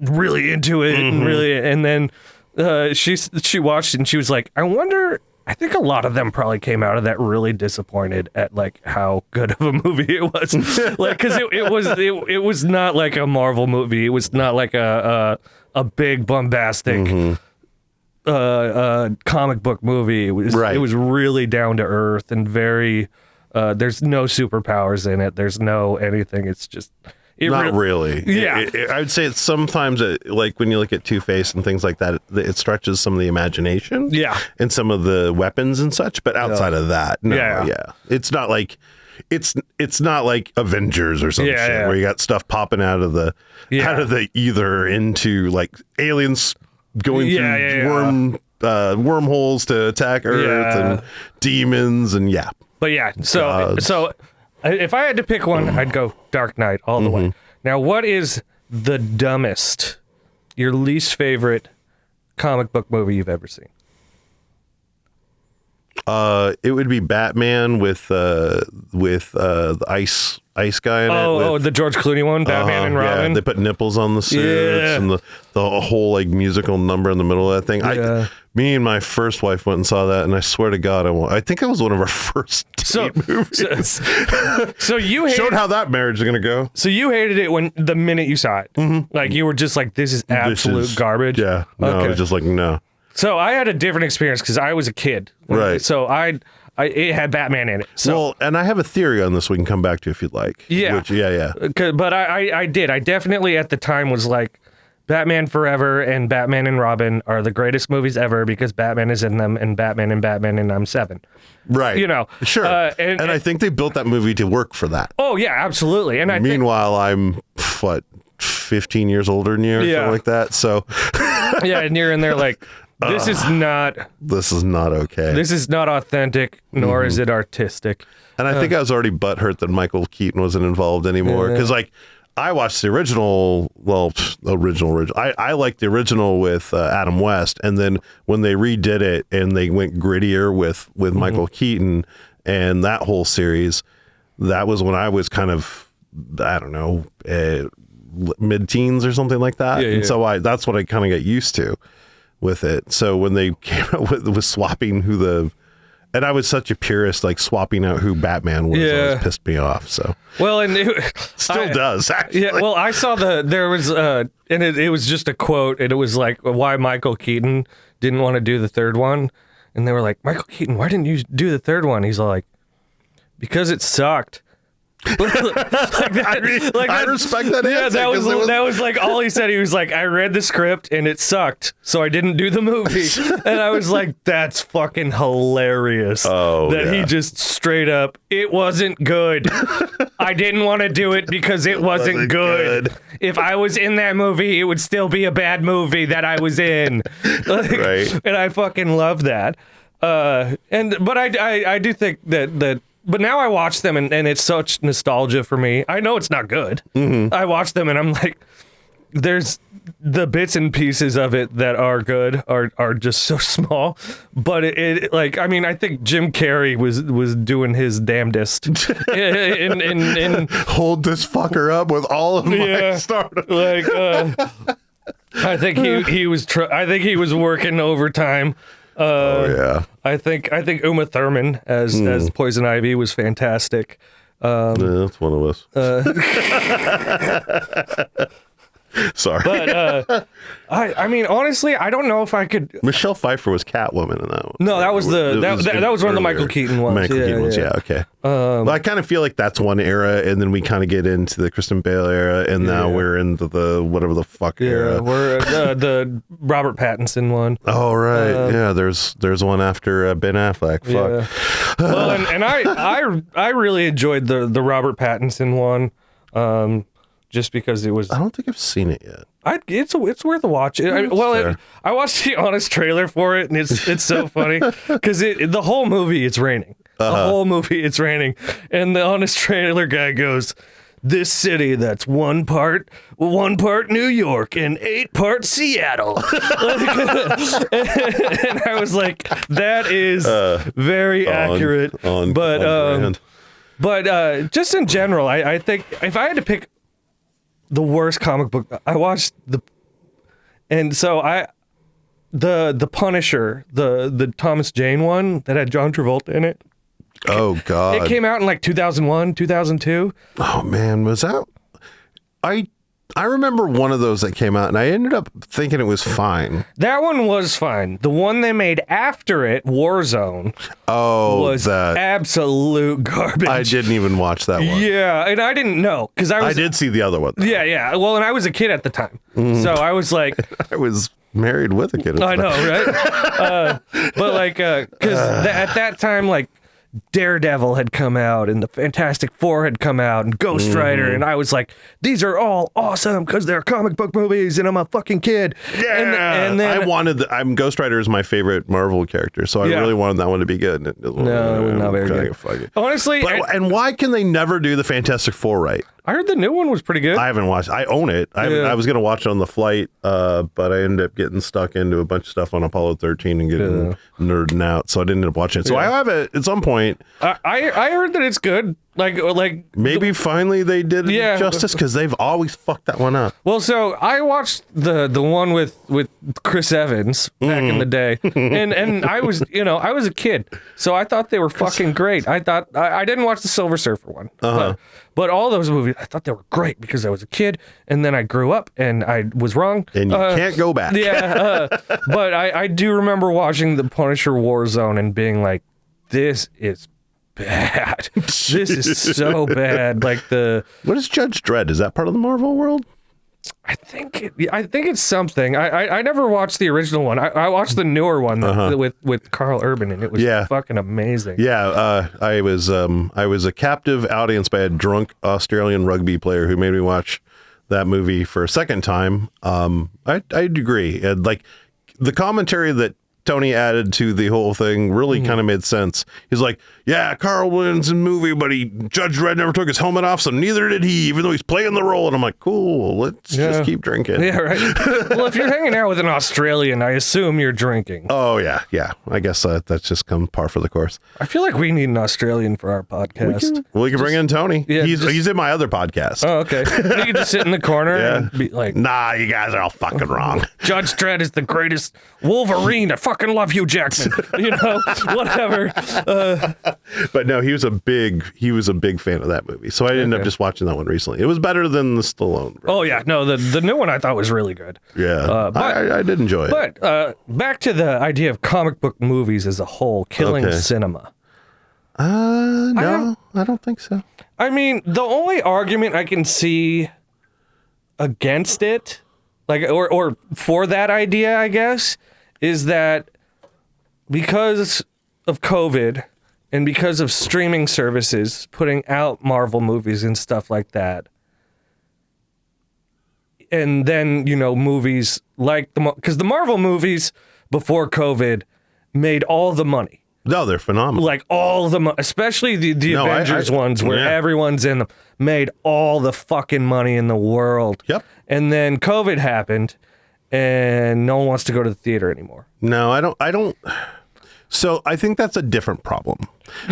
really into it and then she watched it and she was like, I wonder I think a lot of them probably came out of that really disappointed at like how good of a movie it was. Like, because it was not like a Marvel movie. It was not like a big bombastic comic book movie. It was really down to earth and very. There's no superpowers in it. There's no anything. It's just. Not really. Yeah. I would say it's sometimes, like when you look at Two-Face and things like that, it stretches some of the imagination. Yeah. And some of the weapons and such. But outside of that, no. Yeah. It's not like Avengers or some shit where you got stuff popping out of the ether into like aliens going through wormholes to attack Earth and demons and But so if I had to pick one, I'd go Dark Knight all the way. Now, what is the dumbest, your least favorite comic book movie you've ever seen? It would be Batman with the ice guy in it. The George Clooney one, Batman and Robin. Yeah, they put nipples on the suits and the whole like musical number in the middle of that thing. Me and my first wife went and saw that, and I swear to God, I think that was one of our first date movies. So you hated, showed how that marriage is going to go. So you hated it the minute you saw it. Like you were just like, this is absolute garbage. Yeah, no, I was just like, no. So I had a different experience because I was a kid. Right. So it had Batman in it. So, well, and I have a theory on this we can come back to if you'd like. Yeah. But I did. I definitely at the time was like, Batman Forever and Batman and Robin are the greatest movies ever because Batman is in them and Batman and I'm 7. Right. You know. Sure. And I think they built that movie to work for that. Oh, yeah, absolutely. And meanwhile, I'm, 15 years older than you or something like that. So. Yeah, and you're in there like, this is not okay. This is not authentic, nor is it artistic. And I think I was already butthurt that Michael Keaton wasn't involved anymore. Because, I watched the original. I liked the original with Adam West. And then when they redid it and they went grittier with Michael Keaton and that whole series, that was when I was kind of, I don't know, mid-teens or something like that. And so that's what I kind of got used to with it. So when they came out with swapping and I was such a purist, like swapping out who Batman was, always pissed me off. So well, and still does actually. Yeah, well, I saw there was and it was just a quote, and it was like why Michael Keaton didn't want to do the third one, and they were like, Michael Keaton, why didn't you do the third one? He's like, because it sucked. I respect that answer. Yeah, that was like all he said. He was like, I read the script and it sucked, so I didn't do the movie. And I was like, that's fucking hilarious. He just straight up, it wasn't good. I didn't want to do it because it wasn't good. If I was in that movie, it would still be a bad movie that I was in. Right. And I fucking love that. But I do think that. But now I watch them and it's such nostalgia for me. I know it's not good. I watch them and I'm like, there's the bits and pieces of it that are good are just so small. But I think Jim Carrey was doing his damnedest. in hold this fucker up with all of my stardom. I think he was working overtime. I think Uma Thurman as Poison Ivy was fantastic. That's one of us. Sorry, but I mean, honestly, I don't know if I could. Michelle Pfeiffer was Catwoman in that one. No, that was that was one of the Michael Keaton ones. Okay. Well, I kind of feel like that's one era, and then we kind of get into the Kristen Bale era, and now we're into the whatever the fuck era. We're the Robert Pattinson one. Oh right, there's one after Ben Affleck. Fuck. Well, and I really enjoyed the Robert Pattinson one. Just because it was. I don't think I've seen it yet. It's worth a watch. I watched the honest trailer for it, and it's so funny because the whole movie it's raining. The whole movie it's raining, and the honest trailer guy goes, "This city that's one part New York and 8 parts Seattle," and I was like, "That is very accurate." But just in general, I think if I had to pick the worst comic book, I watched and so the Punisher, the Thomas Jane one that had John Travolta in it. Oh God! It came out in like 2001, 2002. Oh man, was that? I remember one of those that came out, and I ended up thinking it was fine. That one was fine. The one they made after it, Warzone, was absolute garbage. I didn't even watch that one. Yeah, and I didn't know because I did see the other one. Yeah. Well, and I was a kid at the time, so I was like, I was married with a kid. I know, right? But like, because at that time, like, Daredevil had come out and the Fantastic Four had come out and Ghost Rider, and I was like, these are all awesome because they're comic book movies and I'm a fucking kid. Yeah, and then Ghost Rider is my favorite Marvel character, so I really wanted that one to be good. It was not very good. Honestly, and why can they never do the Fantastic Four right? I heard the new one was pretty good. I haven't watched. I own it. I was going to watch it on the flight, but I ended up getting stuck into a bunch of stuff on Apollo 13 and getting nerding out, so I didn't end up watching it. So I have it at some point. I heard that it's good. Like maybe finally they did it justice because they've always fucked that one up. Well, so I watched the one with Chris Evans back in the day, and I was a kid, so I thought they were fucking great. I thought I didn't watch the Silver Surfer one, but all those movies I thought they were great because I was a kid, and then I grew up and I was wrong, and you can't go back. But I do remember watching the Punisher Warzone and being like, this is bad. This is so bad. Like what is Judge Dredd? Is that part of the Marvel world? I think it's something. I never watched the original one. I watched the newer one with Carl Urban, and it was fucking amazing. Yeah, I was a captive audience by a drunk Australian rugby player who made me watch that movie for a second time. I agree. And like the commentary that Tony added to the whole thing really kind of made sense. He's like, yeah, Carl wins in movie, but Judge Dredd never took his helmet off, so neither did he, even though he's playing the role. And I'm like, cool, let's just keep drinking. Yeah, right. Well, if you're hanging out with an Australian, I assume you're drinking. Oh, yeah. I guess that's just come par for the course. I feel like we need an Australian for our podcast. We can bring in Tony. Yeah, he's in my other podcast. Oh, okay. You can just sit in the corner and be like, nah, you guys are all fucking wrong. Judge Dredd is the greatest Wolverine. I fucking love you, Jackman. Whatever. But no, he was a big fan of that movie. So I ended up just watching that one recently. It was better than the Stallone. Oh yeah, no, the new one I thought was really good. Yeah, but I did enjoy it. But back to the idea of comic book movies as a whole killing cinema. No, I don't think so. I mean, the only argument I can see against it, like or for that idea, I guess, is that because of COVID and because of streaming services putting out Marvel movies and stuff like that, and then, movies like because the Marvel movies before COVID made all the money. No, they're phenomenal. Like all the money, especially the Avengers ones where everyone's in them, made all the fucking money in the world. Yep. And then COVID happened and no one wants to go to the theater anymore. No, I don't. So I think that's a different problem.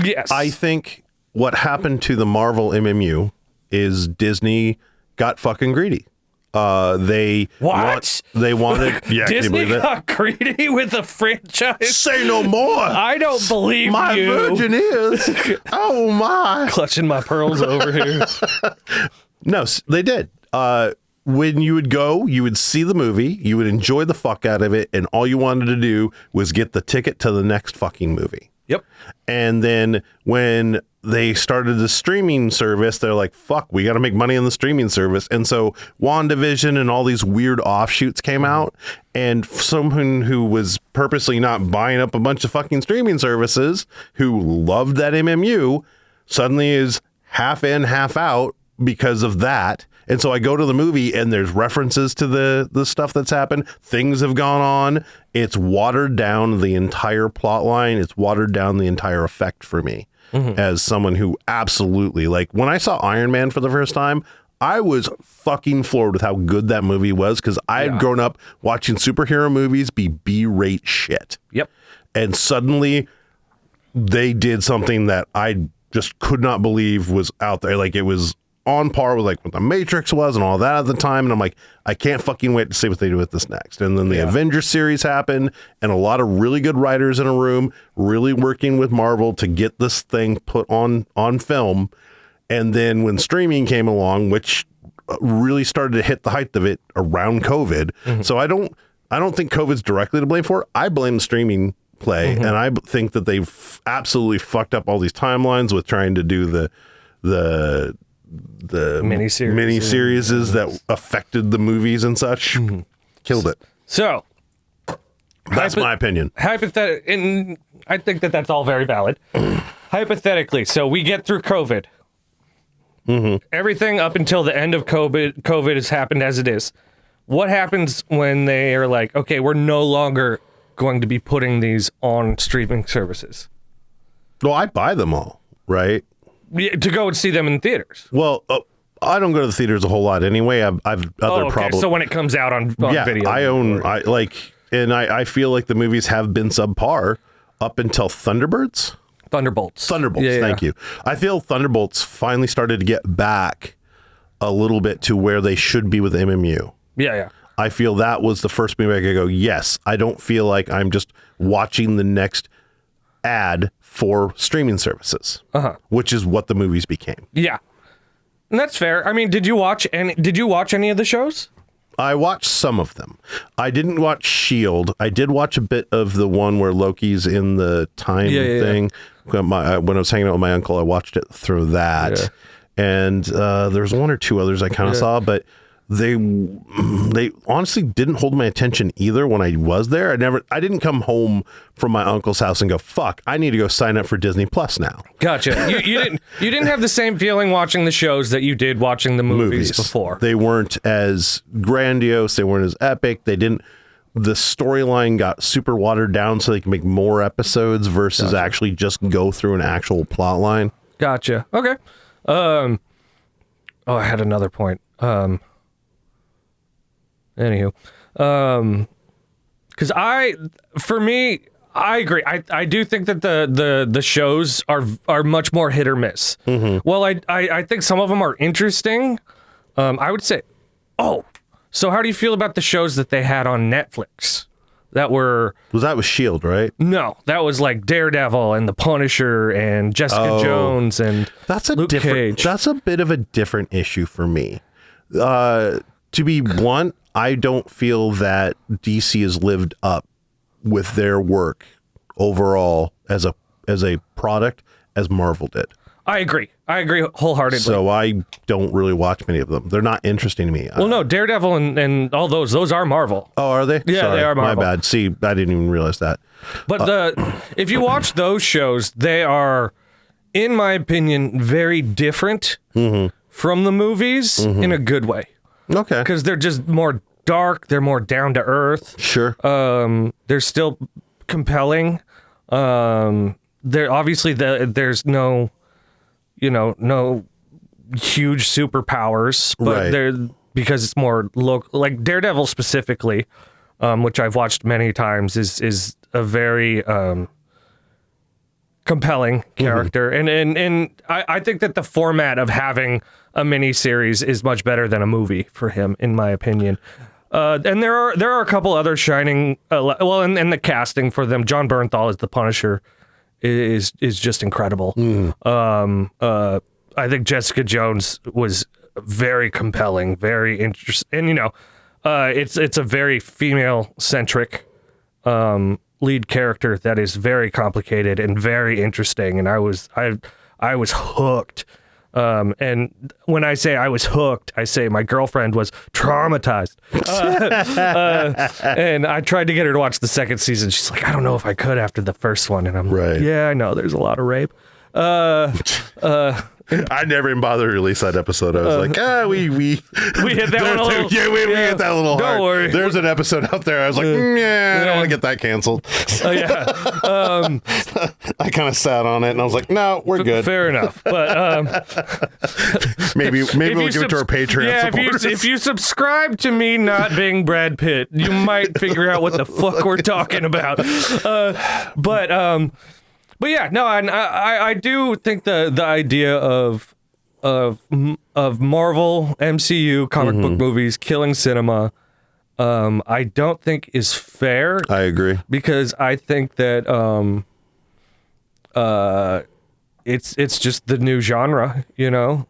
Yes. I think what happened to the Marvel MMU is Disney got fucking greedy. They wanted. Yeah, Disney got greedy with the franchise. Say no more. I don't believe my you. virgin is. Oh my! Clutching my pearls over here. No, they did. When you would go, you would see the movie, you would enjoy the fuck out of it, and all you wanted to do was get the ticket to the next fucking movie. Yep. And then when they started the streaming service, they're like, fuck, we got to make money on the streaming service. And so WandaVision and all these weird offshoots came out, and someone who was purposely not buying up a bunch of fucking streaming services who loved that MMU suddenly is half in, half out because of that. And so I go to the movie and there's references to the stuff that's happened. Things have gone on. It's watered down the entire plot line. It's watered down the entire effect for me as someone who absolutely, like, when I saw Iron Man for the first time, I was fucking floored with how good that movie was because I had grown up watching superhero movies be B-rate shit. Yep. And suddenly they did something that I just could not believe was out there. Like, it was on par with like what the Matrix was and all that at the time. And I'm like, I can't fucking wait to see what they do with this next. And then the Avengers series happened, and a lot of really good writers in a room, really working with Marvel to get this thing put on film. And then when streaming came along, which really started to hit the height of it around COVID. So I don't think COVID's directly to blame for it. I blame the streaming play, and I think that they've absolutely fucked up all these timelines with trying to do the miniseries that affected the movies and such. Killed it. So that's my opinion. And I think that that's all very valid. Hypothetically, so we get through COVID. Everything up until the end of COVID has happened as it is. What happens when they are like, okay, we're no longer going to be putting these on streaming services? Well, I buy them all, right? Yeah, to go and see them in theaters. Well, I don't go to the theaters a whole lot anyway. I've other problems. So when it comes out on video, I feel like the movies have been subpar up until Thunderbolts. Thank you. I feel Thunderbolts finally started to get back a little bit to where they should be with MMU. Yeah. I feel that was the first movie I could go, yes, I don't feel like I'm just watching the next ad for streaming services, which is what the movies became. Yeah. And that's fair. I mean, did you watch any of the shows? I watched some of them. I didn't watch S.H.I.E.L.D. I did watch a bit of the one where Loki's in the time thing. When I was hanging out with my uncle, I watched it through that. Yeah. And there's one or two others I kind of saw, but they honestly didn't hold my attention either when I was there. I didn't come home from my uncle's house and go, fuck, I need to go sign up for Disney Plus now. Gotcha. You didn't have the same feeling watching the shows that you did watching the movies before. They weren't as grandiose. They weren't as epic. The storyline got super watered down so they can make more episodes versus actually just go through an actual plot line. Gotcha. Okay. I had another point. Anywho, because I agree. I do think that the shows are much more hit or miss. Well, I think some of them are interesting. I would say, so how do you feel about the shows that they had on Netflix? That was S.H.I.E.L.D., right? No, that was like Daredevil and The Punisher and Jessica Jones and Luke Cage. That's a bit of a different issue for me. To be blunt, I don't feel that DC has lived up with their work overall as a product as Marvel did. I agree wholeheartedly. So I don't really watch many of them. They're not interesting to me. Well, no, Daredevil and all those are Marvel. Oh, are they? Yeah, Sorry, they are Marvel. My bad. See, I didn't even realize that. But if you watch those shows, they are, in my opinion, very different from the movies in a good way. Okay. Because they're just more dark. They're more down to earth. Sure. They're still compelling. There's no huge superpowers, but they're because it's more local. Like Daredevil specifically, which I've watched many times, is a very compelling character, and I think that the format of having a mini series is much better than a movie for him, in my opinion. And there are a couple other shining. And the casting for them, John Bernthal as the Punisher is just incredible. I think Jessica Jones was very compelling, very interesting, and it's a very female centric lead character that is very complicated and very interesting, and I was hooked. And when I say I was hooked, I say my girlfriend was traumatized. And I tried to get her to watch the second season. She's like, I don't know if I could after the first one. And I'm like, yeah, I know there's a lot of rape. I never even bothered to release that episode. I was like, we hit that one a little. Yeah, we hit that a little hard. Don't worry. There's an episode out there. I was like, I don't want to get that canceled. I kind of sat on it and I was like, no, we're good. Fair enough. But maybe we'll give it to our Patreon supporters. If you subscribe to me not being Brad Pitt, you might figure out what the fuck we're talking about. But yeah, no, I do think the idea of Marvel MCU comic book movies killing cinema, I don't think is fair. I agree, because I think that it's just the new genre,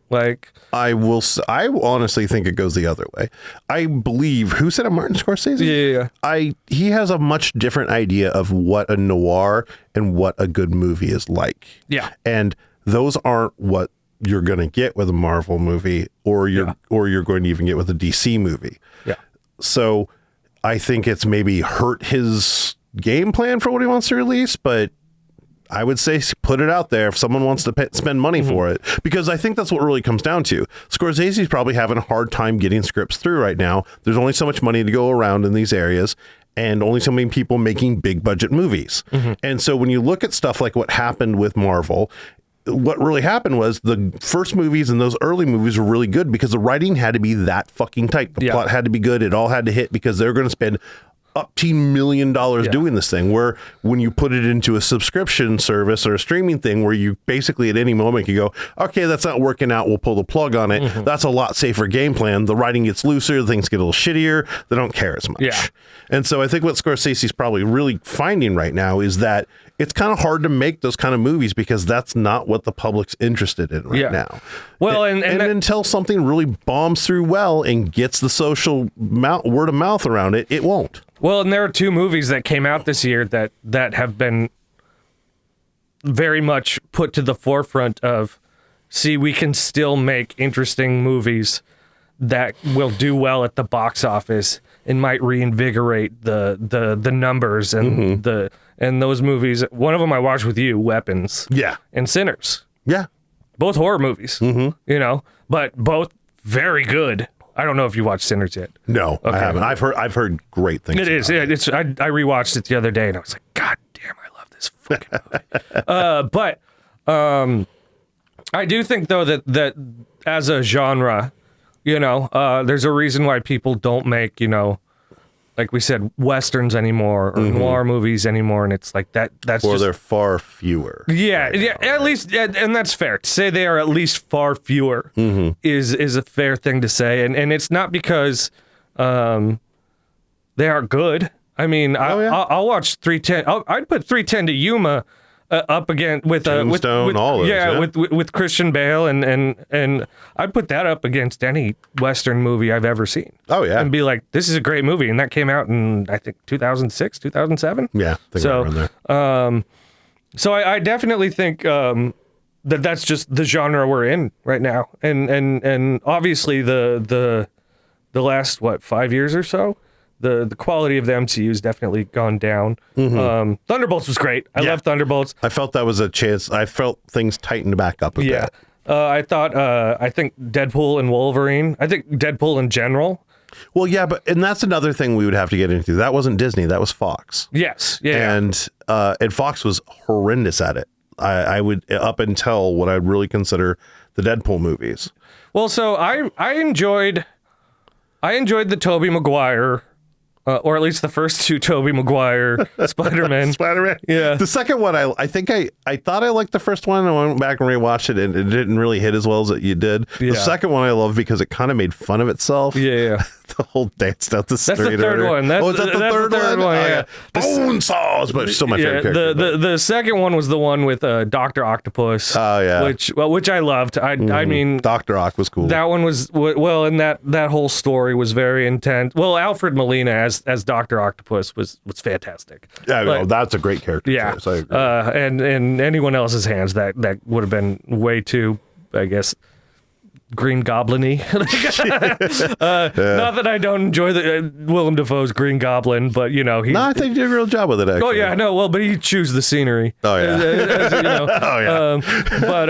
like I honestly think it goes the other way. I believe, who said it? Martin Scorsese? Yeah. He has a much different idea of what a noir and what a good movie is like. Yeah. And those aren't what you're going to get with a Marvel movie or you're going to even get with a DC movie. Yeah. So I think it's maybe hurt his game plan for what he wants to release, but I would say put it out there if someone wants to spend money for it, because I think that's what really comes down to. Scorsese's probably having a hard time getting scripts through right now. There's only so much money to go around in these areas and only so many people making big budget movies. And so when you look at stuff like what happened with Marvel, what really happened was the first movies and those early movies were really good because the writing had to be that fucking tight. The plot had to be good. It all had to hit because they were going to spend up $10 million doing this thing, where when you put it into a subscription service or a streaming thing where you basically at any moment you go, okay, that's not working out, we'll pull the plug on it. That's a lot safer game plan. The writing gets looser, things get a little shittier, they don't care as much. And so I think what Scorsese's probably really finding right now is that it's kind of hard to make those kind of movies because that's not what the public's interested in right now. Well, and until something really bombs through well and gets the social word of mouth around it, it won't. Well, and there are two movies that came out this year that have been very much put to the forefront of, see, we can still make interesting movies that will do well at the box office and might reinvigorate the numbers and and those movies. One of them I watched with you, Weapons. Yeah. And Sinners. Yeah. Both horror movies. But both very good. I don't know if you watched Sinners yet. No, I haven't. I've heard great things. It is. Yeah, I rewatched it the other day and I was like, God damn, I love this fucking movie. But I do think though that as a genre, there's a reason why people don't make, like we said, westerns anymore or noir movies anymore, and it's like that's or just, they're far fewer. At least, and that's fair to say. They are at least far fewer is a fair thing to say, and it's not because they aren't good. I mean, I'll watch 310. I'd put 310 to Yuma up again with Tombstone, all those, with Christian Bale, and I'd put that up against any Western movie I've ever seen. Oh yeah, and be like, this is a great movie, and that came out in I think 2006, 2007. Yeah, so so I definitely think that's just the genre we're in right now, and obviously the last 5 years or so. The quality of the MCU has definitely gone down. Thunderbolts was great. I love Thunderbolts. I felt that was a chance. I felt things tightened back up a bit. I think Deadpool and Wolverine. I think Deadpool in general. Well, yeah, and that's another thing we would have to get into. That wasn't Disney. That was Fox. Yes. And Fox was horrendous at it. I would, up until what I'd really consider the Deadpool movies. Well, so I enjoyed the Tobey Maguire. Or at least the first two Tobey Maguire Spider-Man. Yeah. The second one, I think I thought I liked the first one, and I went back and rewatched it, and it didn't really hit as well as it you did. The second one I love because it kind of made fun of itself. Yeah. The whole dance down the street. That's the third one. Is that the third one? Yeah. Bone saws, but still my favorite character. The second one was the one with Dr. Octopus. Oh yeah. Which I loved. I mean, Dr. Ock was cool. That one was and that whole story was very intense. Well, Alfred Molina as Dr. Octopus was fantastic. Yeah, that's a great character. Yeah. Choice. I agree. And in anyone else's hands that would have been way too, I guess, Green Goblin-y. Not that I don't enjoy the Willem Dafoe's Green Goblin, but I think he did a real job with it. Actually. Oh yeah, no, well, but he chews the scenery. Oh yeah, but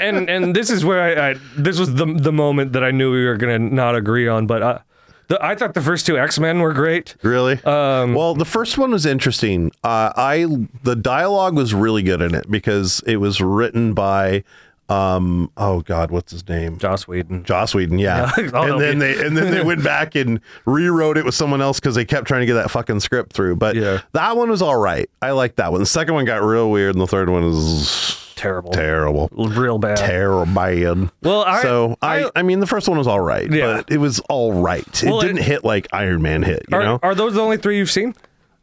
and this is where this was the moment that I knew we were gonna not agree on, but. I thought the first two X-Men were great. Really? Well, the first one was interesting. The dialogue was really good in it because it was written by oh God, what's his name? Joss Whedon. Yeah. and then they went back and rewrote it with someone else because they kept trying to get that fucking script through. But that one was all right. I liked that one. The second one got real weird, and the third one is Terrible. Real bad. Terrible. Well, I mean, the first one was all right, but it was all right. It didn't hit like Iron Man hit, you know? Are those the only 3 you've seen?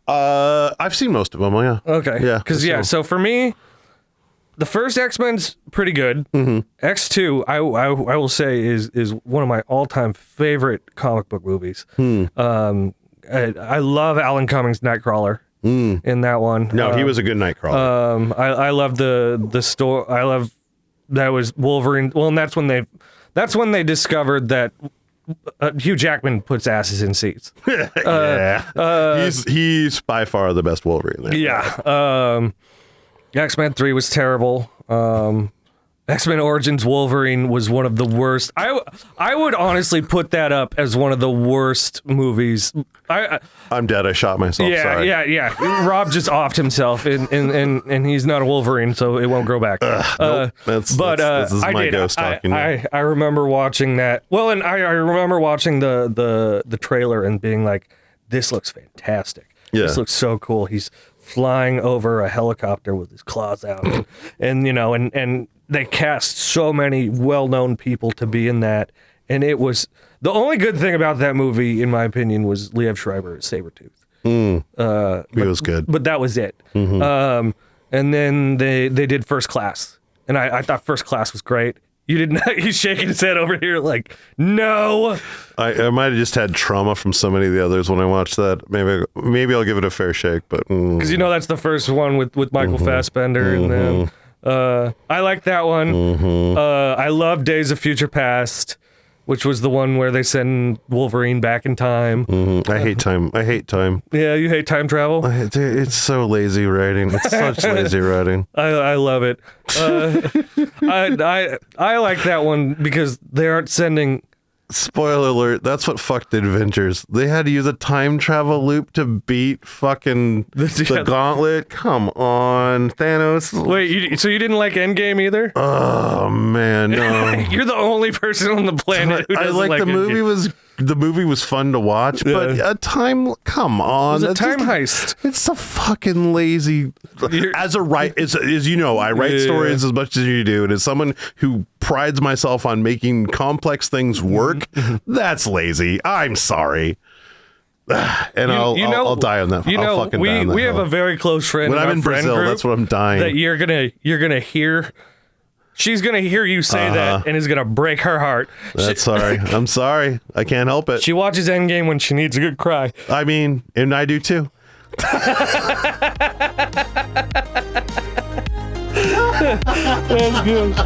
I've seen most of them, yeah. Okay. Yeah. Because, so for me, the first X-Men's pretty good. Mm-hmm. X2, I will say, is one of my all-time favorite comic book movies. I love Alan Cummings' Nightcrawler in that one. No, he was a good Nightcrawler. I love the story. I love that was Wolverine. Well, and that's when they discovered that Hugh Jackman puts asses in seats. He's by far the best Wolverine there. Yeah. X-Men 3 was terrible. X-Men Origins Wolverine was one of the worst. I would honestly put that up as one of the worst movies. I'm dead. I shot myself. Sorry. Yeah. Rob just offed himself, and he's not a Wolverine, so it won't grow back. Nope. This is my ghost talking. I remember watching that. Well, and I remember watching the trailer and being like, "This looks fantastic. Yeah. This looks so cool." He's flying over a helicopter with his claws out, and they cast so many well-known people to be in that, and it was the only good thing about that movie, in my opinion, was Liev Schreiber as Sabretooth. He was good, but that was it. And then they did First Class, and I thought First Class was great. You didn't. He's shaking his head over here like, no. I might have just had trauma from so many of the others when I watched that. Maybe I'll give it a fair shake, but because that's the first one with Michael Fassbender and them. I like that one. I love Days of Future Past, which was the one where they send Wolverine back in time. I hate time. Yeah, you hate time travel? It's so lazy writing. It's such lazy writing. I love it. I like that one because they aren't sending... Spoiler alert, that's what fucked the Avengers. They had to use a time travel loop to beat fucking the gauntlet. Come on, Thanos. Wait, so you didn't like Endgame either? Oh, man, no. You're the only person on the planet who doesn't like the movie Endgame. The movie was fun to watch, but come on. It was a time heist. It's a fucking lazy... As you know, I write stories as much as you do, and as someone who prides myself on making complex things work, that's lazy. I'm sorry. And I'll die on that. I'll fucking die on that. We have a very close friend when I'm in Brazil, that's what I'm dying. That you're gonna hear... She's going to hear you say that and is going to break her heart. Sorry. I'm sorry. I can't help it. She watches Endgame when she needs a good cry. I mean, and I do too. That's good.